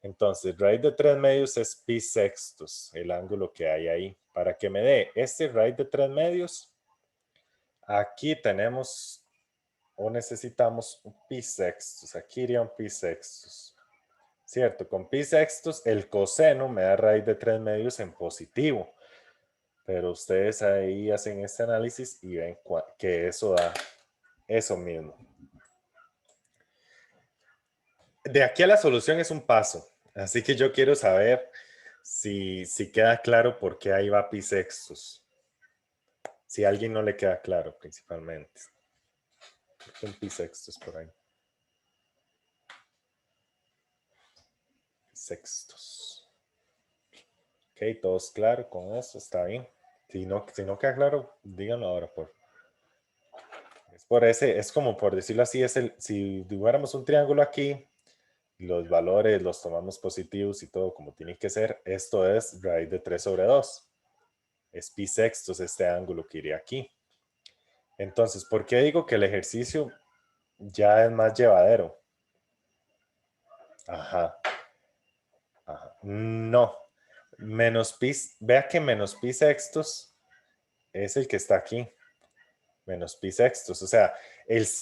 Entonces, raíz de 3 medios es pi sextos, el ángulo que hay ahí. Para que me dé este raíz de 3 medios, aquí tenemos o necesitamos un pi sextos. Aquí iría un pi sextos. ¿Cierto? Con pi sextos, el coseno me da raíz de 3 medios en positivo. Pero ustedes ahí hacen este análisis y ven que eso da eso mismo. De aquí a la solución es un paso. Así que yo quiero saber si queda claro por qué ahí va pi sextos. Si a alguien no le queda claro, principalmente. Un pi sextos por ahí. Sextos. Ok, todos claros con eso, está bien. Si no queda claro, díganlo ahora, por. Es por ese, es como por decirlo así, si dibujáramos un triángulo aquí, los valores los tomamos positivos y todo como tiene que ser, esto es raíz de 3 sobre 2. Es pi sextos este ángulo que iría aquí. Entonces, ¿por qué digo que el ejercicio ya es más llevadero? Ajá. Ajá. No. Menos pi, vea que menos pi sextos es el que está aquí. Menos pi sextos. O sea,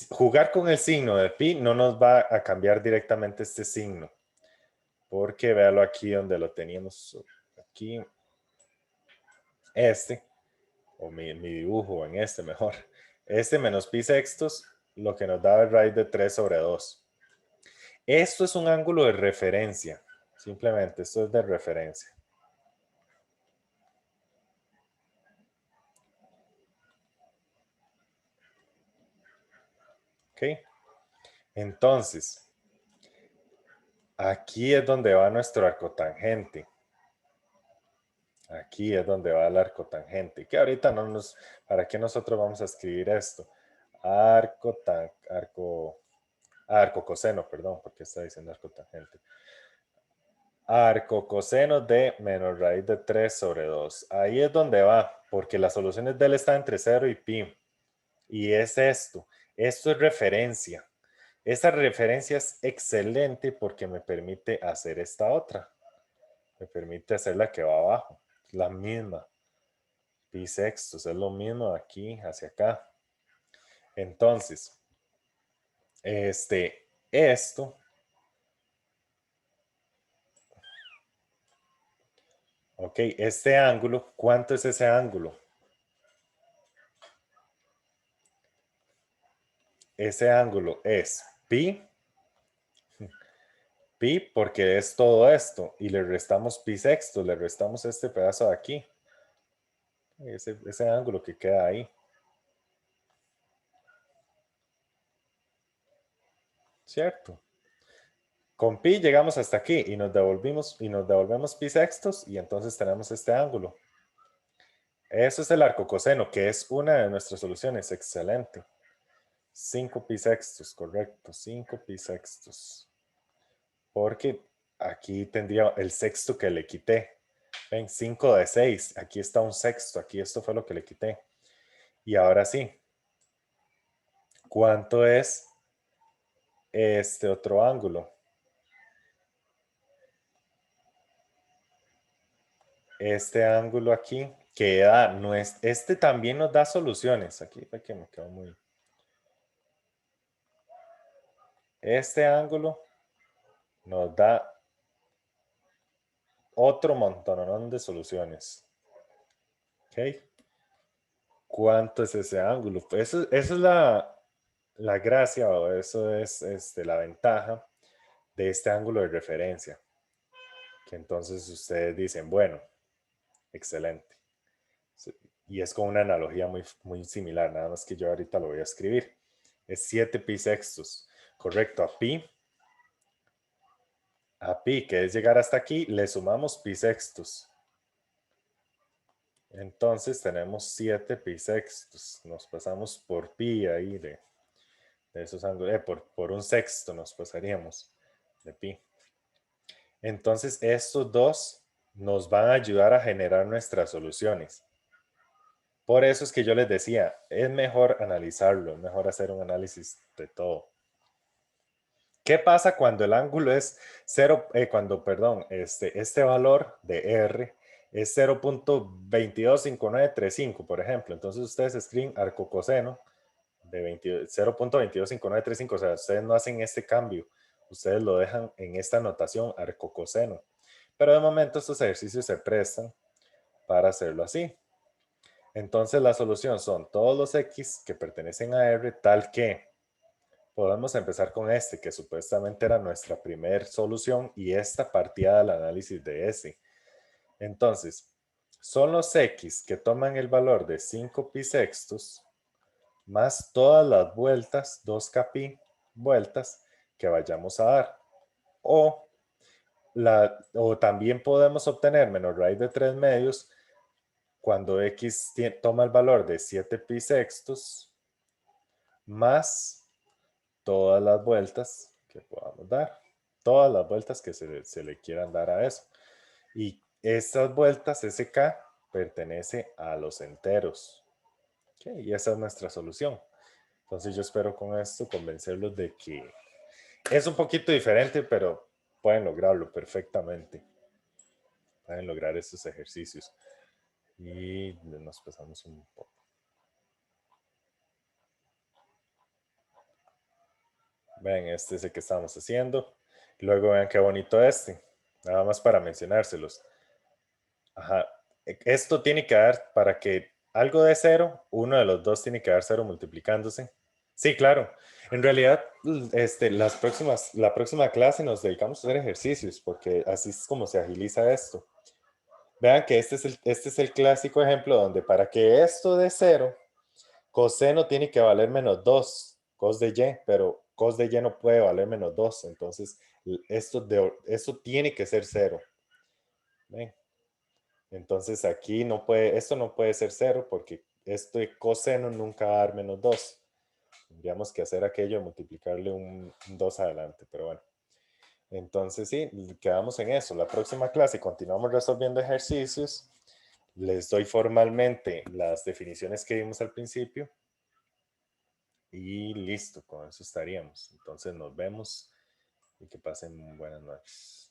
jugar con el signo de pi no nos va a cambiar directamente este signo. Porque véalo aquí donde lo teníamos. Aquí. O mi dibujo en este mejor. Este menos pi sextos, lo que nos da el raíz de 3 sobre 2. Esto es un ángulo de referencia. Simplemente, esto es de referencia. ¿Ok? Entonces, aquí es donde va nuestro arcotangente. Aquí es donde va el arcotangente. Que ahorita no nos... ¿Para qué nosotros vamos a escribir esto? Arcocoseno, perdón, porque está diciendo arcotangente. Arcocoseno de menos raíz de 3 sobre 2. Ahí es donde va, porque las soluciones de él están entre 0 y pi. Y es esto. Esto es referencia. Esta referencia es excelente porque me permite hacer esta otra. me permite hacer la que va abajo. La misma. Pi sextos, es lo mismo de aquí hacia acá. Entonces, esto, ok, este ángulo, ¿cuánto es ese ángulo? Ese ángulo es pi, pi porque es todo esto, y le restamos pi sexto, le restamos este pedazo de aquí, ese ángulo que queda ahí. ¿Cierto? Con pi llegamos hasta aquí y nos devolvemos pi sextos y entonces tenemos este ángulo. Eso es el arco coseno, que es una de nuestras soluciones. Excelente. 5 pi sextos, correcto. 5 pi sextos. Porque aquí tendría el sexto que le quité. Ven, 5 de 6. Aquí está un sexto. Aquí esto fue lo que le quité. Y ahora sí. ¿Cuánto es este otro ángulo? Este ángulo aquí que da, no es, este también nos da soluciones. Aquí fue que me quedó muy... Este ángulo nos da otro montón de soluciones. ¿Ok? ¿Cuánto es ese ángulo? Pues eso es la gracia o eso es la ventaja de este ángulo de referencia. Que entonces ustedes dicen, bueno, excelente. Y es con una analogía muy, muy similar, nada más que yo ahorita lo voy a escribir. Es 7 pi sextos. Correcto, a pi, que es llegar hasta aquí, le sumamos pi sextos. Entonces tenemos 7 pi sextos. Nos pasamos por pi ahí de esos ángulos. Por un sexto nos pasaríamos de pi. Entonces estos dos nos van a ayudar a generar nuestras soluciones. Por eso es que yo les decía, es mejor analizarlo, es mejor hacer un análisis de todo. ¿Qué pasa cuando el ángulo es 0, perdón, este valor de R es 0.225935, por ejemplo? Entonces ustedes escriben arco coseno de 0.225935, o sea, ustedes no hacen este cambio, ustedes lo dejan en esta notación arco coseno. Pero de momento estos ejercicios se prestan para hacerlo así. Entonces la solución son todos los X que pertenecen a R tal que podemos empezar con este, que supuestamente era nuestra primera solución y esta partía del análisis de S. Entonces, son los X que toman el valor de 5 pi sextos más todas las vueltas, 2k pi vueltas que vayamos a dar. O, o también podemos obtener menos raíz de 3 medios cuando X toma el valor de 7 pi sextos más todas las vueltas que podamos dar, todas las vueltas que se le quieran dar a eso. Y estas vueltas, ese K, pertenece a los enteros. Okay, y esa es nuestra solución. Entonces yo espero con esto convencerlos de que es un poquito diferente, pero pueden lograrlo perfectamente. Pueden lograr estos ejercicios. Y nos pasamos un poco. Vean, este es el que estamos haciendo. Luego vean qué bonito este. Nada más para mencionárselos. Ajá. Esto tiene que dar, para que algo de cero, uno de los dos tiene que dar cero multiplicándose. Sí, claro. En realidad, la próxima clase nos dedicamos a hacer ejercicios, porque así es como se agiliza esto. Vean que este es el clásico ejemplo donde para que esto de cero, coseno tiene que valer menos 2, cos de y, pero cos de y no puede valer menos 2. Entonces, esto tiene que ser cero. ¿Ven? Entonces aquí esto no puede ser cero porque este coseno nunca va a dar menos 2. Tendríamos que hacer aquello de multiplicarle un 2 adelante, pero bueno. Entonces sí, quedamos en eso. La próxima clase continuamos resolviendo ejercicios. Les doy formalmente las definiciones que vimos al principio. Y listo, con eso estaríamos. Entonces nos vemos y que pasen buenas noches.